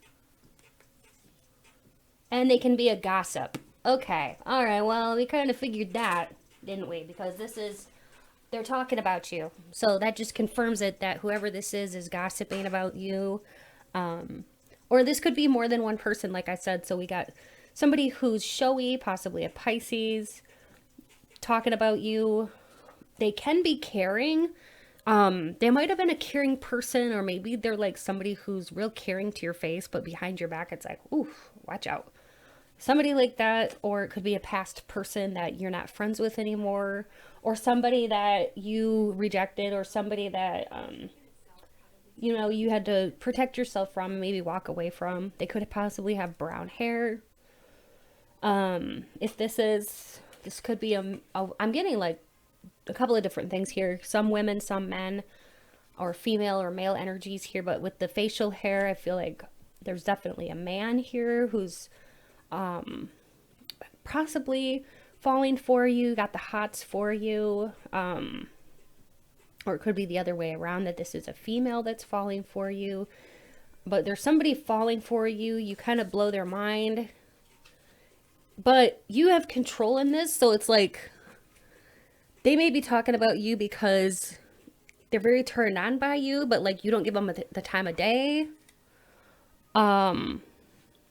And they can be a gossip. Okay, alright, well, we kind of figured that, didn't we? Because they're talking about you. So that just confirms it, that whoever this is gossiping about you. Or this could be more than one person, like I said. So we got somebody who's showy, possibly a Pisces, talking about you. They can be caring. They might have been a caring person, or maybe they're like somebody who's real caring to your face, but behind your back, it's like, oof, watch out. Somebody like that, or it could be a past person that you're not friends with anymore, or somebody that you rejected, or somebody that, you know, you had to protect yourself from and maybe walk away from. They could possibly have brown hair. If this could be I'm getting like a couple of different things here. Some women, some men, or female or male energies here. But with the facial hair, I feel like there's definitely a man here who's possibly falling for you, got the hots for you. Or it could be the other way around, that this is a female that's falling for you. But there's somebody falling for you. You kind of blow their mind. But you have control in this. So it's like they may be talking about you because they're very turned on by you, but like you don't give them the time of day.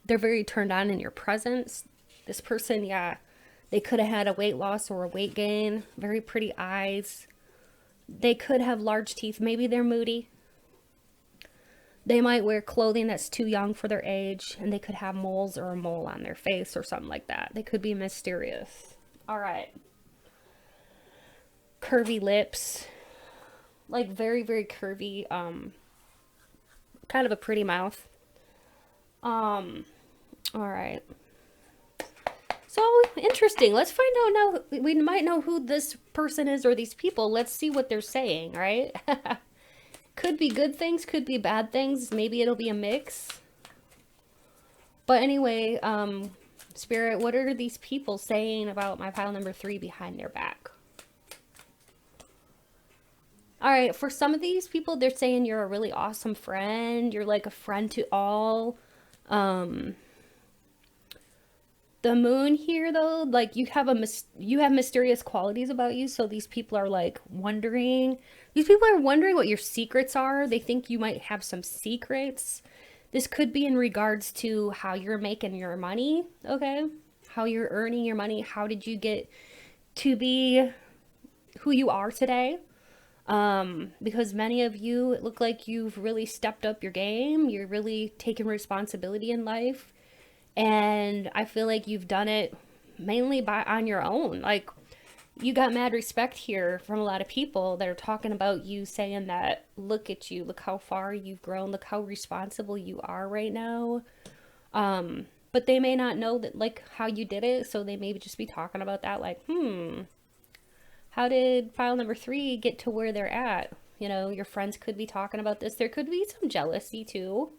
They're very turned on in your presence. This person, yeah, They could have had a weight loss or a weight gain. Very pretty eyes. They could have large teeth. Maybe they're moody. They might wear clothing that's too young for their age, and they could have moles or a mole on their face or something like that. They could be mysterious. All right. Curvy lips. Like very, very curvy. Kind of a pretty mouth. All right. So interesting. Let's find out now. We might know who this person is or these people. Let's see what they're saying, right? Could be good things, could be bad things. Maybe it'll be a mix. But anyway, Spirit, what are these people saying about my pile number 3 behind their back? All right, for some of these people, they're saying you're a really awesome friend. You're like a friend to all. The moon here, though, like you have mysterious qualities about you. So these people are like wondering. These people are wondering what your secrets are. They think you might have some secrets. This could be in regards to how you're making your money, okay? How you're earning your money. How did you get to be who you are today? Because many of you look like you've really stepped up your game. You're really taking responsibility in life. And I feel like you've done it mainly on your own. Like, you got mad respect here from a lot of people that are talking about you, saying that, look at you, look how far you've grown, look how responsible you are right now. But they may not know that, like, how you did it, so they may just be talking about that, like, how did pile number 3 get to where they're at? You know, your friends could be talking about this. There could be some jealousy too.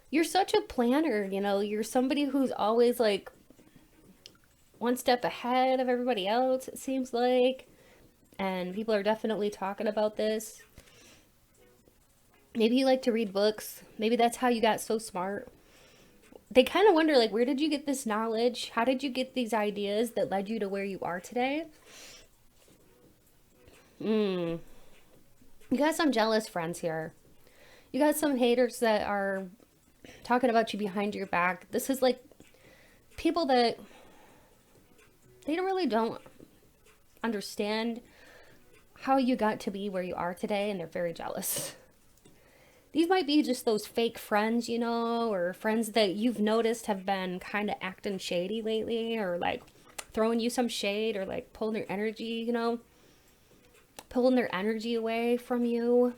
You're such a planner, you know, you're somebody who's always like one step ahead of everybody else, it seems like. And people are definitely talking about this. Maybe you like to read books. Maybe that's how you got so smart. They kind of wonder, like, where did you get this knowledge? How did you get these ideas that led you to where you are today? You got some jealous friends here. You got some haters that are talking about you behind your back. This is like people that they don't understand how you got to be where you are today, and they're very jealous. These might be just those fake friends, you know, or friends that you've noticed have been kind of acting shady lately, or like throwing you some shade, or like pulling their energy, you know, pulling their energy away from you.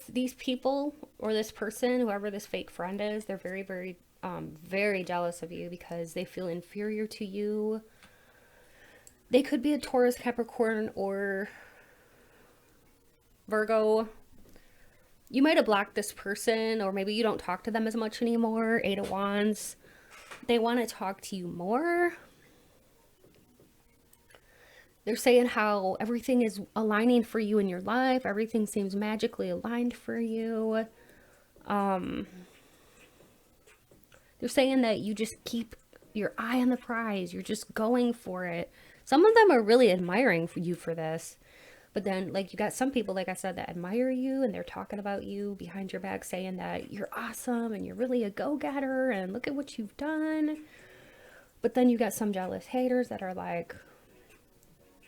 These people, or this person, whoever this fake friend is, they're very, very, very jealous of you because they feel inferior to you. They could be a Taurus, Capricorn, or Virgo. You might have blocked this person, or maybe you don't talk to them as much anymore. 8 of Wands. They want to talk to you more. They're saying how everything is aligning for you in your life. Everything seems magically aligned for you. They're saying that you just keep your eye on the prize. You're just going for it. Some of them are really admiring you for this. But then, like, you got some people, like I said, that admire you, and they're talking about you behind your back, saying that you're awesome and you're really a go-getter and look at what you've done. But then you got some jealous haters that are like,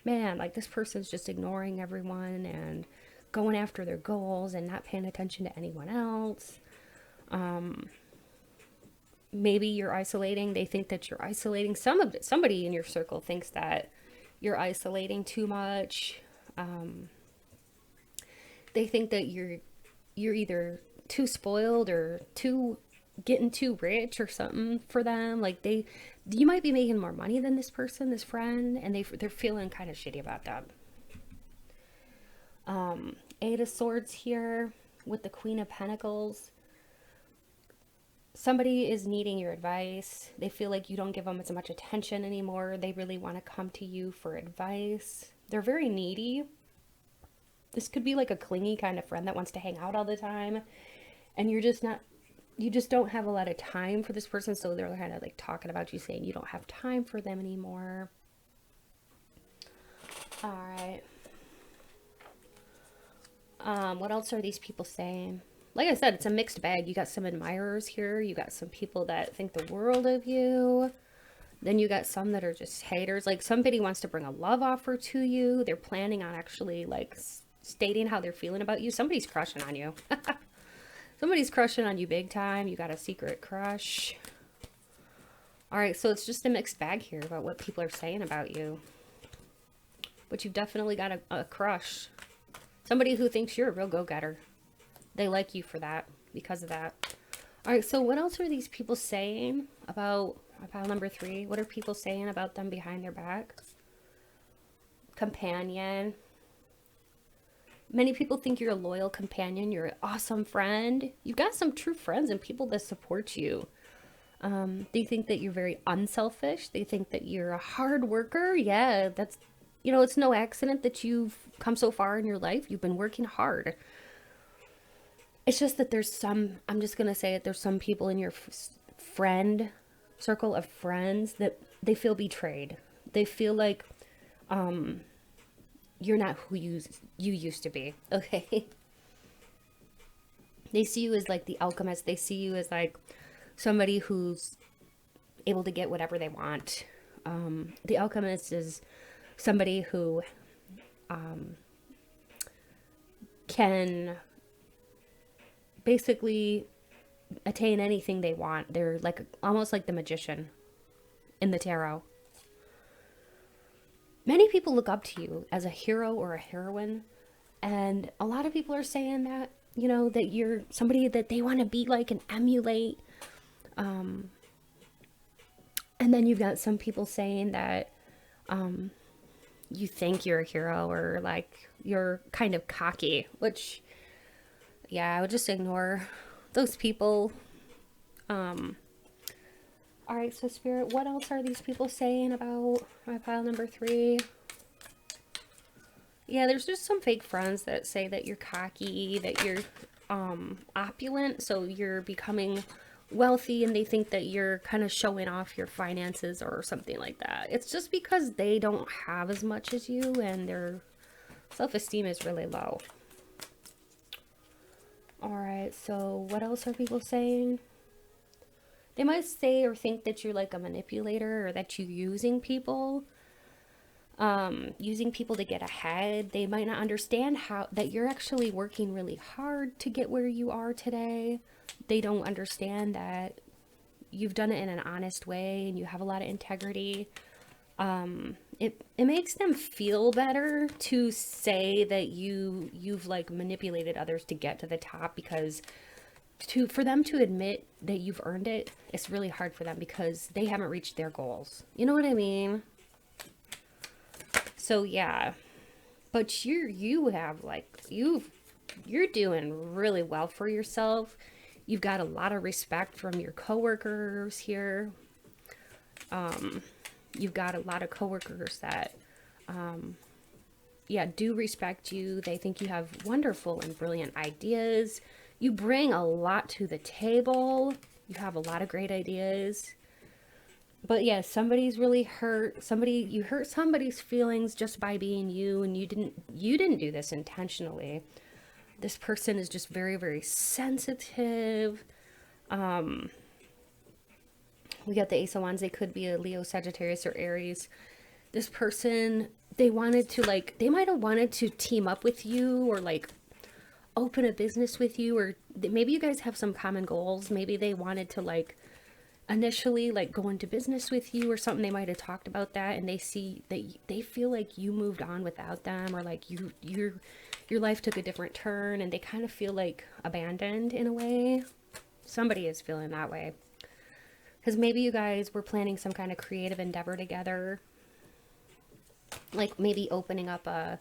man, like, this person's just ignoring everyone and going after their goals and not paying attention to anyone else. Maybe you're isolating. They think that you're isolating. Somebody in your circle thinks that you're isolating too much. They think that you're either too spoiled or getting too rich or something for them. Like, you might be making more money than this person, this friend, and they're feeling kind of shitty about that. 8 of Swords here with the Queen of Pentacles. Somebody is needing your advice. They feel like you don't give them as much attention anymore. They really want to come to you for advice. They're very needy. This could be like a clingy kind of friend that wants to hang out all the time, and you just don't have a lot of time for this person, so they're kind of like talking about you, saying you don't have time for them anymore. All right. What else are these people saying? like I said, it's a mixed bag. You got some admirers here. You got some people that think the world of you. Then you got some that are just haters. Like somebody wants to bring a love offer to you. They're planning on actually like stating how they're feeling about you. Somebody's crushing on you. Somebody's crushing on you big time. You got a secret crush. All right, so it's just a mixed bag here about what people are saying about you. But you've definitely got a crush. Somebody who thinks you're a real go-getter. They like you for that, because of that. All right, so what else are these people saying about pile number 3? What are people saying about them behind their back? Companion. Many people think you're a loyal companion. You're an awesome friend. You've got some true friends and people that support you. They think that you're very unselfish. They think that you're a hard worker. Yeah, that's, you know, it's no accident that you've come so far in your life. You've been working hard. It's just that there's some, I'm just going to say it, there's some people in your friend circle of friends that they feel betrayed. They feel like you're not who you used to be, okay? They see you as like the alchemist. They see you as like somebody who's able to get whatever they want. The alchemist is somebody who can basically attain anything they want. They're like almost like the magician in the tarot. Many people look up to you as a hero or a heroine, and a lot of people are saying that, you know, that you're somebody that they want to be like and emulate. And then you've got some people saying that you think you're a hero, or like you're kind of cocky, which, yeah, I would just ignore those people. All right, so Spirit, what else are these people saying about my pile number 3? Yeah, there's just some fake friends that say that you're cocky, that you're opulent, so you're becoming wealthy, and they think that you're kind of showing off your finances or something like that. It's just because they don't have as much as you, and their self-esteem is really low. All right, so what else are people saying? They might say or think that you're like a manipulator, or that you're using people to get ahead. They might not understand how that you're actually working really hard to get where you are today. They don't understand that you've done it in an honest way and you have a lot of integrity. It makes them feel better to say that you've like manipulated others to get to the top, because for them to admit that you've earned it, it's really hard for them because they haven't reached their goals. You know what I mean? So yeah, but you're doing really well for yourself. You've got a lot of respect from your coworkers here. You've got a lot of coworkers that, yeah, do respect you. They think you have wonderful and brilliant ideas. You bring a lot to the table. You have a lot of great ideas. But yeah, somebody's really hurt. You hurt somebody's feelings just by being you, and you didn't do this intentionally. This person is just very, very sensitive. We got the Ace of Wands. They could be a Leo, Sagittarius, or Aries. This person, they might have wanted to team up with you, or like open a business with you, or maybe you guys have some common goals. Maybe they wanted to like initially like go into business with you or something. They might have talked about that, and they see that they feel like you moved on without them, or like your life took a different turn, and they kind of feel like abandoned in a way. Somebody is feeling that way, because maybe you guys were planning some kind of creative endeavor together, like maybe opening up a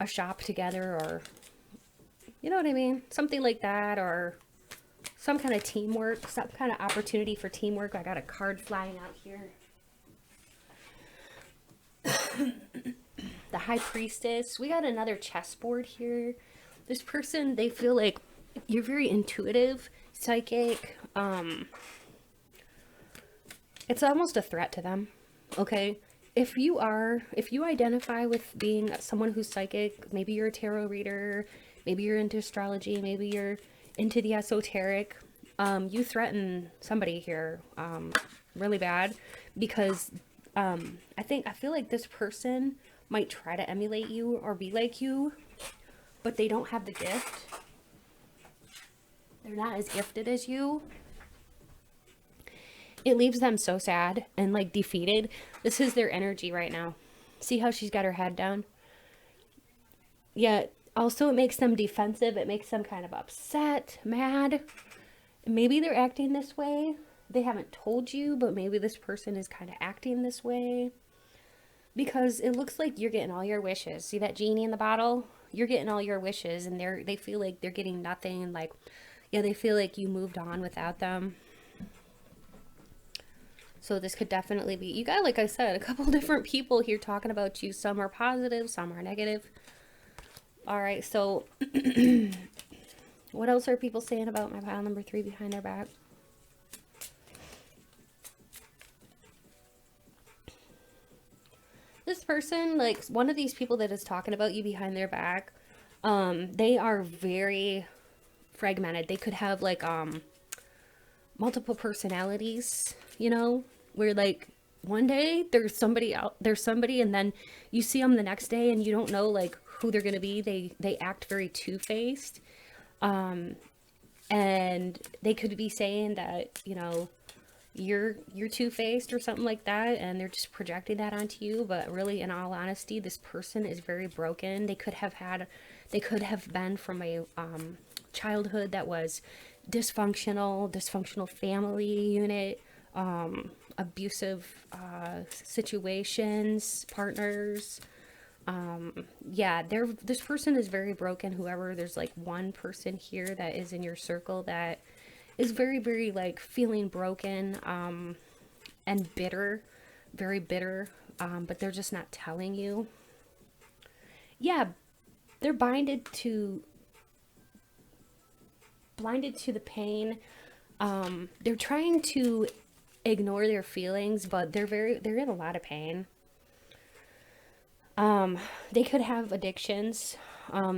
shop together, or you know what I mean? Something like that, or some kind of teamwork, some kind of opportunity for teamwork. I got a card flying out here. The High Priestess. We got another chessboard here. This person, they feel like you're very intuitive, psychic. It's almost a threat to them, okay? If you identify with being someone who's psychic, maybe you're a tarot reader, maybe you're into astrology, maybe you're into the esoteric. You threaten somebody here really bad because I feel like this person might try to emulate you or be like you, but they don't have the gift. They're not as gifted as you. It leaves them so sad and like defeated. This is their energy right now. See how she's got her head down? Yeah, also it makes them defensive. It makes them kind of upset, mad. Maybe they're acting this way. They haven't told you, but maybe this person is kind of acting this way. Because it looks like you're getting all your wishes. See that genie in the bottle? You're getting all your wishes and they feel like they're getting nothing. Like, yeah, they feel like you moved on without them. So this could definitely be, you got, like I said, a couple different people here talking about you. Some are positive, some are negative. All right, so what else are people saying about my pile number 3 behind their back? This person, like one of these people that is talking about you behind their back, they are very fragmented. They could have like multiple personalities, you know, where like one day there's somebody and then you see them the next day and you don't know like who they're going to be. They act very two-faced. And they could be saying that, you know, you're two-faced or something like that, and they're just projecting that onto you. But really, in all honesty, this person is very broken. They could have been from a childhood that was dysfunctional family unit, abusive situations, partners. Yeah, this person is very broken. Whoever, there's like one person here that is in your circle that is very, very like feeling broken, and bitter, very bitter, but they're just not telling you. Yeah, they're blinded to the pain. They're trying to ignore their feelings, but they're in a lot of pain. They could have addictions.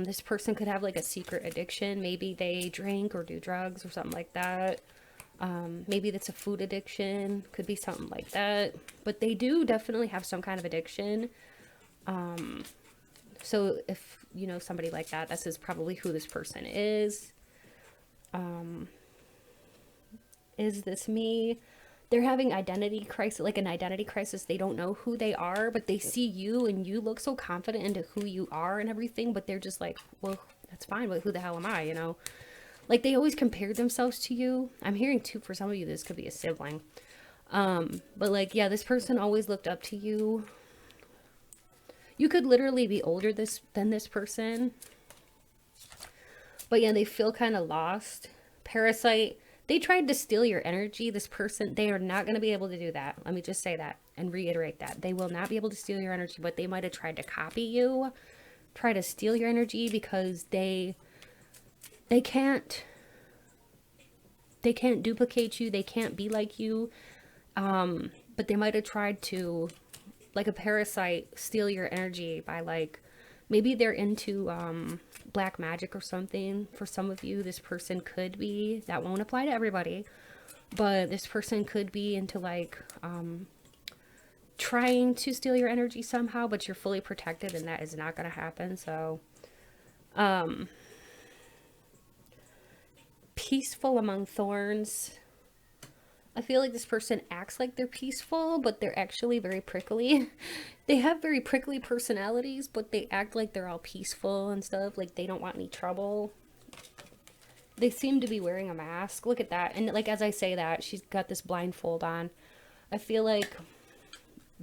This person could have like a secret addiction. Maybe they drink or do drugs or something like that. Maybe that's a food addiction. Could be something like that. But they do definitely have some kind of addiction. So if you know somebody like that, this is probably who this person is. Is this me? They're having identity crisis, like an identity crisis. They don't know who they are, but they see you and you look so confident into who you are and everything, but they're just like, well, that's fine, but who the hell am I, you know? Like they always compare themselves to you. I'm hearing too, for some of you, this could be a sibling. But like, yeah, this person always looked up to you. You could literally be older than this person. But yeah, they feel kind of lost. Parasite. They tried to steal your energy. This person, they are not going to be able to do that. Let me just say that and reiterate that. They will not be able to steal your energy, but they might have tried to copy you, try to steal your energy because they can't duplicate you. They can't be like you. But they might have tried to, like a parasite, steal your energy by like, maybe they're into black magic or something. For some of you, this person could be, that won't apply to everybody, but this person could be into like trying to steal your energy somehow, but you're fully protected and that is not going to happen. So peaceful among thorns. I feel like this person acts like they're peaceful, but they're actually very prickly. They have very prickly personalities, but they act like they're all peaceful and stuff. Like they don't want any trouble. They seem to be wearing a mask. Look at that. And like, as I say that, she's got this blindfold on. I feel like,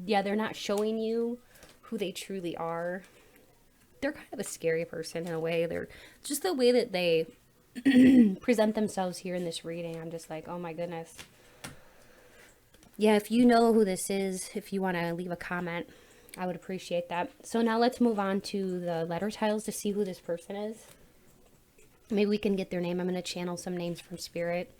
yeah, they're not showing you who they truly are. They're kind of a scary person in a way. They're just the way that they present themselves here in this reading. I'm just like, oh my goodness. Yeah, if you know who this is, if you want to leave a comment, I would appreciate that. So now let's move on to the letter tiles to see who this person is. Maybe we can get their name. I'm going to channel some names from Spirit.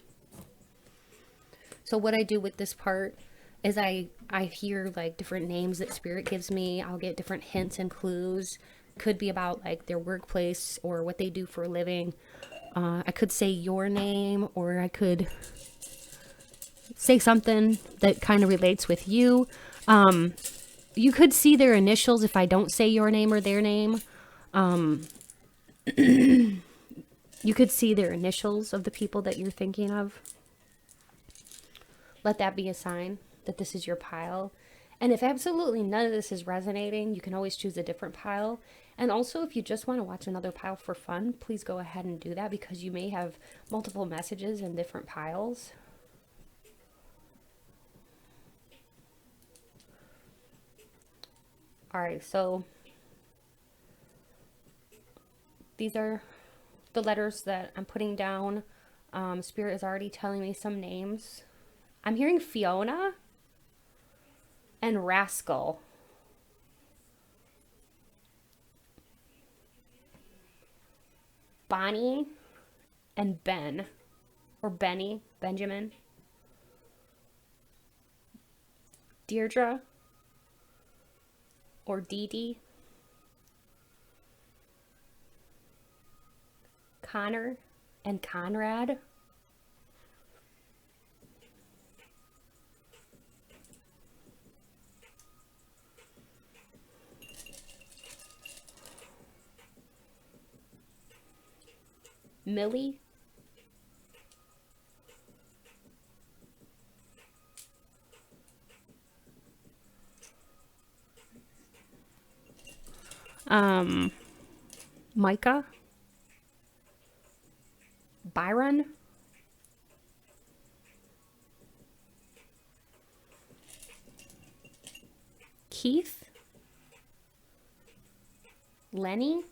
So what I do with this part is I hear like different names that Spirit gives me. I'll get different hints and clues. Could be about like their workplace or what they do for a living. I could say your name, or I could say something that kind of relates with you. You could see their initials if I don't say your name or their name. You could see their initials of the people that you're thinking of. Let that be a sign that this is your pile. And if absolutely none of this is resonating, you can always choose a different pile. And also, if you just want to watch another pile for fun, please go ahead and do that, because you may have multiple messages in different piles. All right, so these are the letters that I'm putting down. Spirit is already telling me some names. I'm hearing Fiona and Rascal. Bonnie and Ben, or Benny, Benjamin. Deirdre or Dee Dee. Connor and Conrad. Millie. Micah. Byron. Keith. Lenny.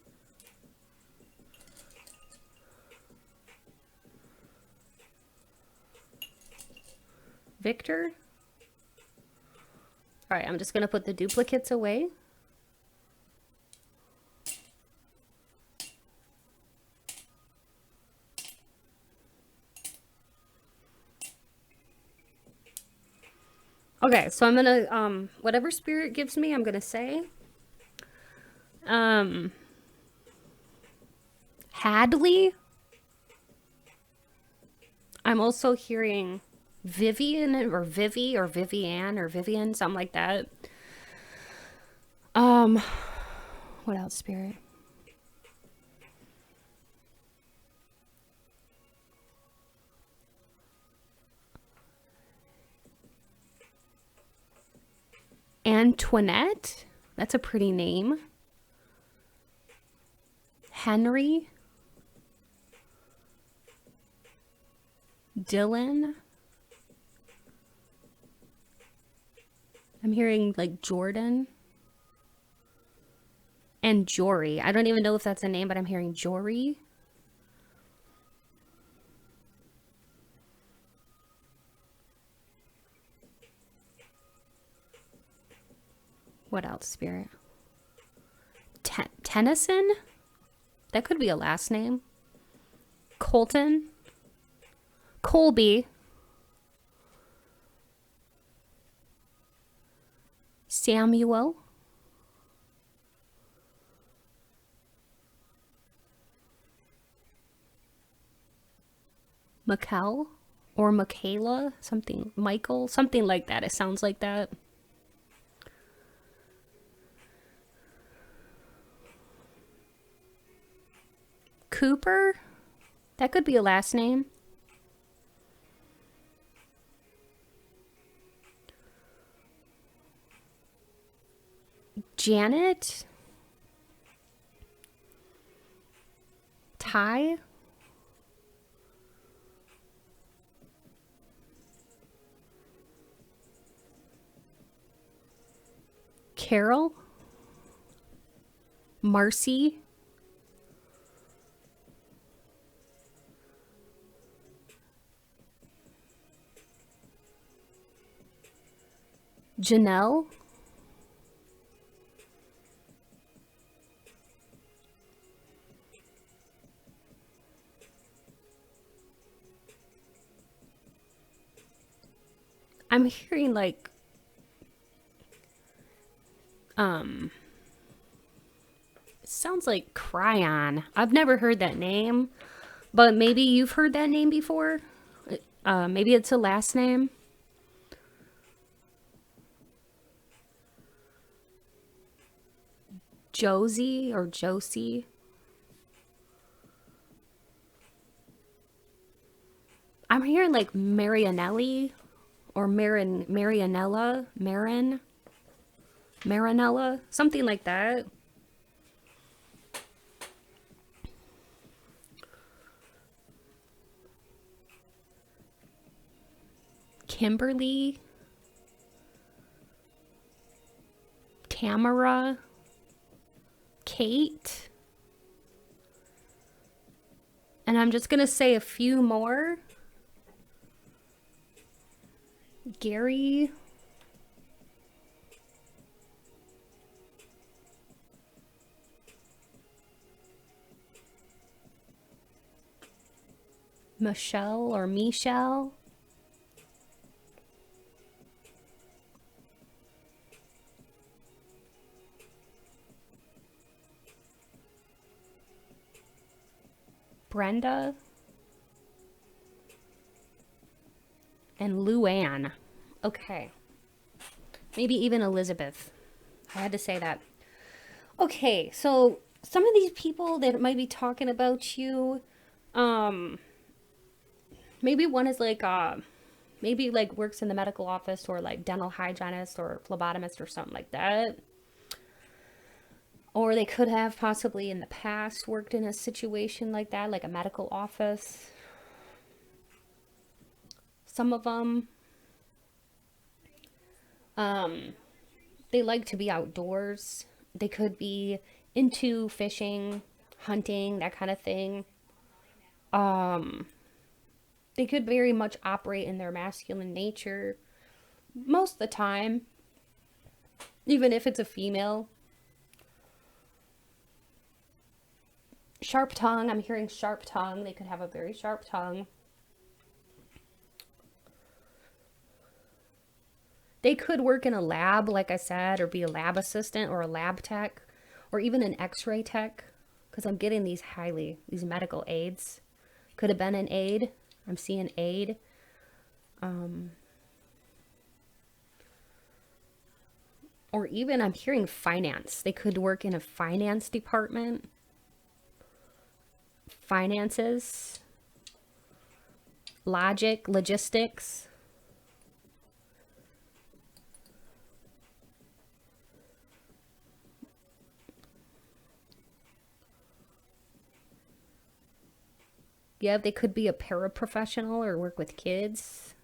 Victor. All right, I'm just going to put the duplicates away. Okay, so I'm gonna, whatever spirit gives me, I'm gonna say. Hadley. I'm also hearing Vivian, or Vivi, or Vivian, or Vivian, something like that. What else, spirit? Antoinette. That's a pretty name. Henry. Dylan. I'm hearing like Jordan. And Jory. I don't even know if that's a name, but I'm hearing Jory. What else, spirit? Tennyson? That could be a last name. Colton. Colby. Samuel. Michael or Michaela, something, Michael, something like that. It sounds like that. Cooper, that could be a last name. Janet. Ty. Carol. Marcy. Janelle. I'm hearing like it sounds like Cryon. I've never heard that name, But maybe you've heard that name before. Maybe it's a last name. Josie or Josie. I'm hearing like Marianelli or Marianella, Marinella, something like that. Kimberly, Tamara, Kate. And I'm just going to say a few more. Gary. Michelle or Michelle. Brenda. And Luann. Okay. Maybe even Elizabeth. I had to say that. Okay, so some of these people that might be talking about you, maybe one is like, maybe like works in the medical office or like dental hygienist or phlebotomist or something like that. Or they could have possibly in the past worked in a situation like that, like a medical office. Some of them, they like to be outdoors. They could be into fishing, hunting, that kind of thing. They could very much operate in their masculine nature most of the time, even if it's a female. Sharp tongue, I'm hearing sharp tongue. They could have a very sharp tongue. They could work in a lab, like I said, or be a lab assistant or a lab tech, or even an x-ray tech, because I'm getting these medical aids. Could have been an aide. I'm seeing aide. Or even I'm hearing finance. They could work in a finance department. Finances. Logistics. Yeah, they could be a paraprofessional or work with kids.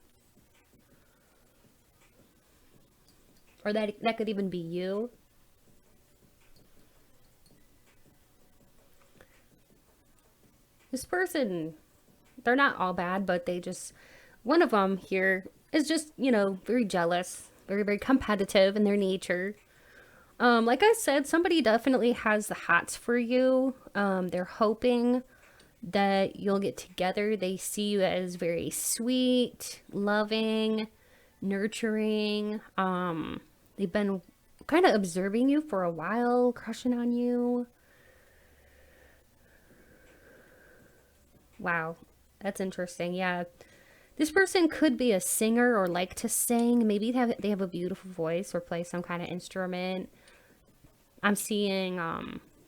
Or that could even be you. This person, they're not all bad, but they just, one of them here is just, very jealous, very, very competitive in their nature. Like I said, somebody definitely has the hots for you. They're hoping that you'll get together. They see you as very sweet, loving, nurturing. They've been kind of observing you for a while, crushing on you. Wow, that's interesting. Yeah. This person could be a singer or like to sing. Maybe they have a beautiful voice or play some kind of instrument. I'm seeing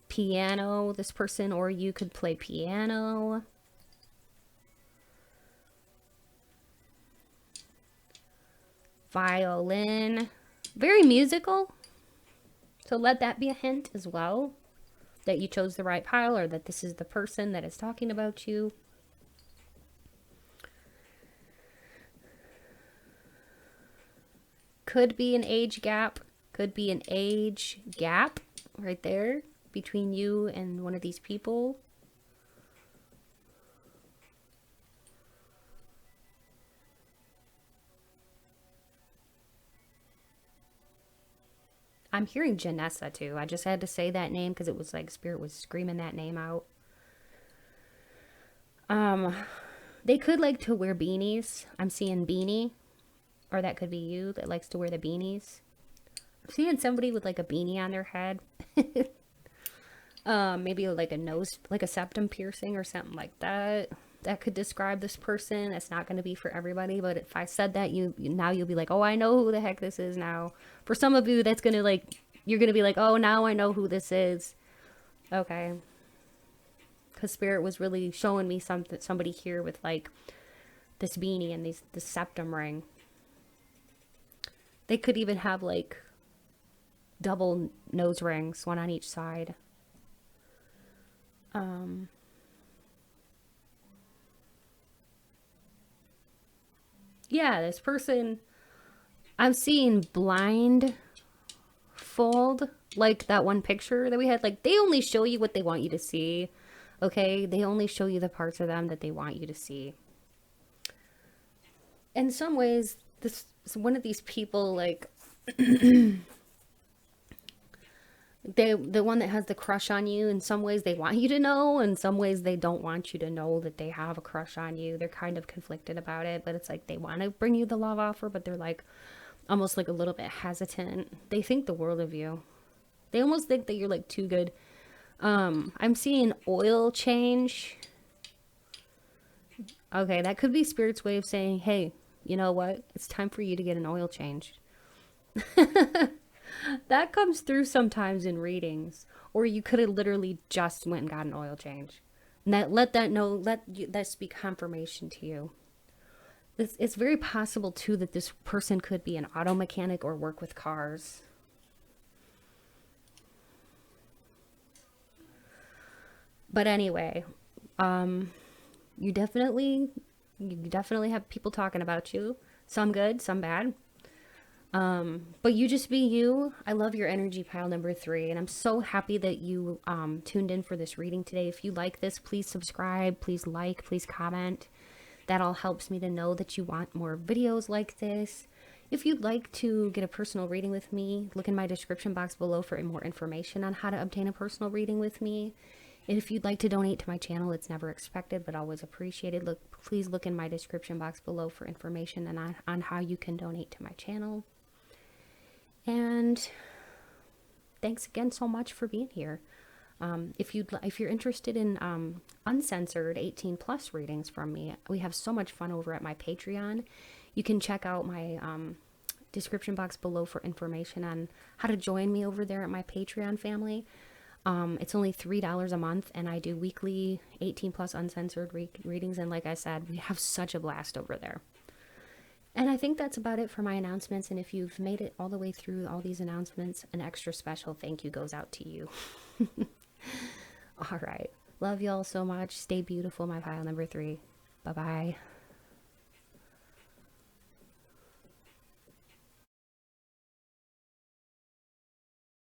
piano, this person, or you could play piano. Violin. Very musical. So let that be a hint as well, that you chose the right pile or that this is the person that is talking about you. Could be an age gap. Could be an age gap right there between you and one of these people. I'm hearing Janessa too. I just had to say that name because it was like Spirit was screaming that name out. They could like to wear beanies. I'm seeing beanie. Or that could be you that likes to wear the beanies. I'm seeing somebody with like a beanie on their head. Maybe like a nose, like a septum piercing or something like that. That could describe this person. That's not going to be for everybody, but if I said that, now you'll be like, oh, I know who the heck this is now. For some of you, that's going to like, you're going to be like, oh, now I know who this is. Okay. Because Spirit was really showing me somebody here with like this beanie and this septum ring. They could even have like double nose rings, one on each side. Yeah, this person, I'm seeing blind fold, like that one picture that we had. Like, they only show you what they want you to see, okay? They only show you the parts of them that they want you to see. In some ways, this one of these people, like, the one that has the crush on you, in some ways they want you to know, in some ways they don't want you to know that they have a crush on you. They're kind of conflicted about it, but it's like they want to bring you the love offer, but they're like almost like a little bit hesitant. They think the world of you. They almost think that you're like too good. I'm seeing oil change. Okay, that could be Spirit's way of saying, hey, you know what? It's time for you to get an oil change. That comes through sometimes in readings. Or you could have literally just went and got an oil change. And let that speak confirmation to you. It's very possible too that this person could be an auto mechanic or work with cars. But anyway, you definitely have people talking about you. Some good, some bad. But you just be you. I love your energy, pile number 3, and I'm so happy that you tuned in for this reading today. If you like this, please subscribe, please like, please comment. That all helps me to know that you want more videos like this. If you'd like to get a personal reading with me, look in my description box below for more information on how to obtain a personal reading with me. And if you'd like to donate to my channel, it's never expected, but always appreciated. Please look in my description box below for information and on how you can donate to my channel. And thanks again so much for being here. If you're interested in uncensored 18+ readings from me, we have so much fun over at my Patreon. You can check out my description box below for information on how to join me over there at my Patreon family. It's only $3 a month, and I do weekly 18+ uncensored readings, and like I said, we have such a blast over there. And I think that's about it for my announcements, and if you've made it all the way through all these announcements, an extra special thank you goes out to you. All right. Love y'all so much. Stay beautiful, my pile number 3. Bye-bye.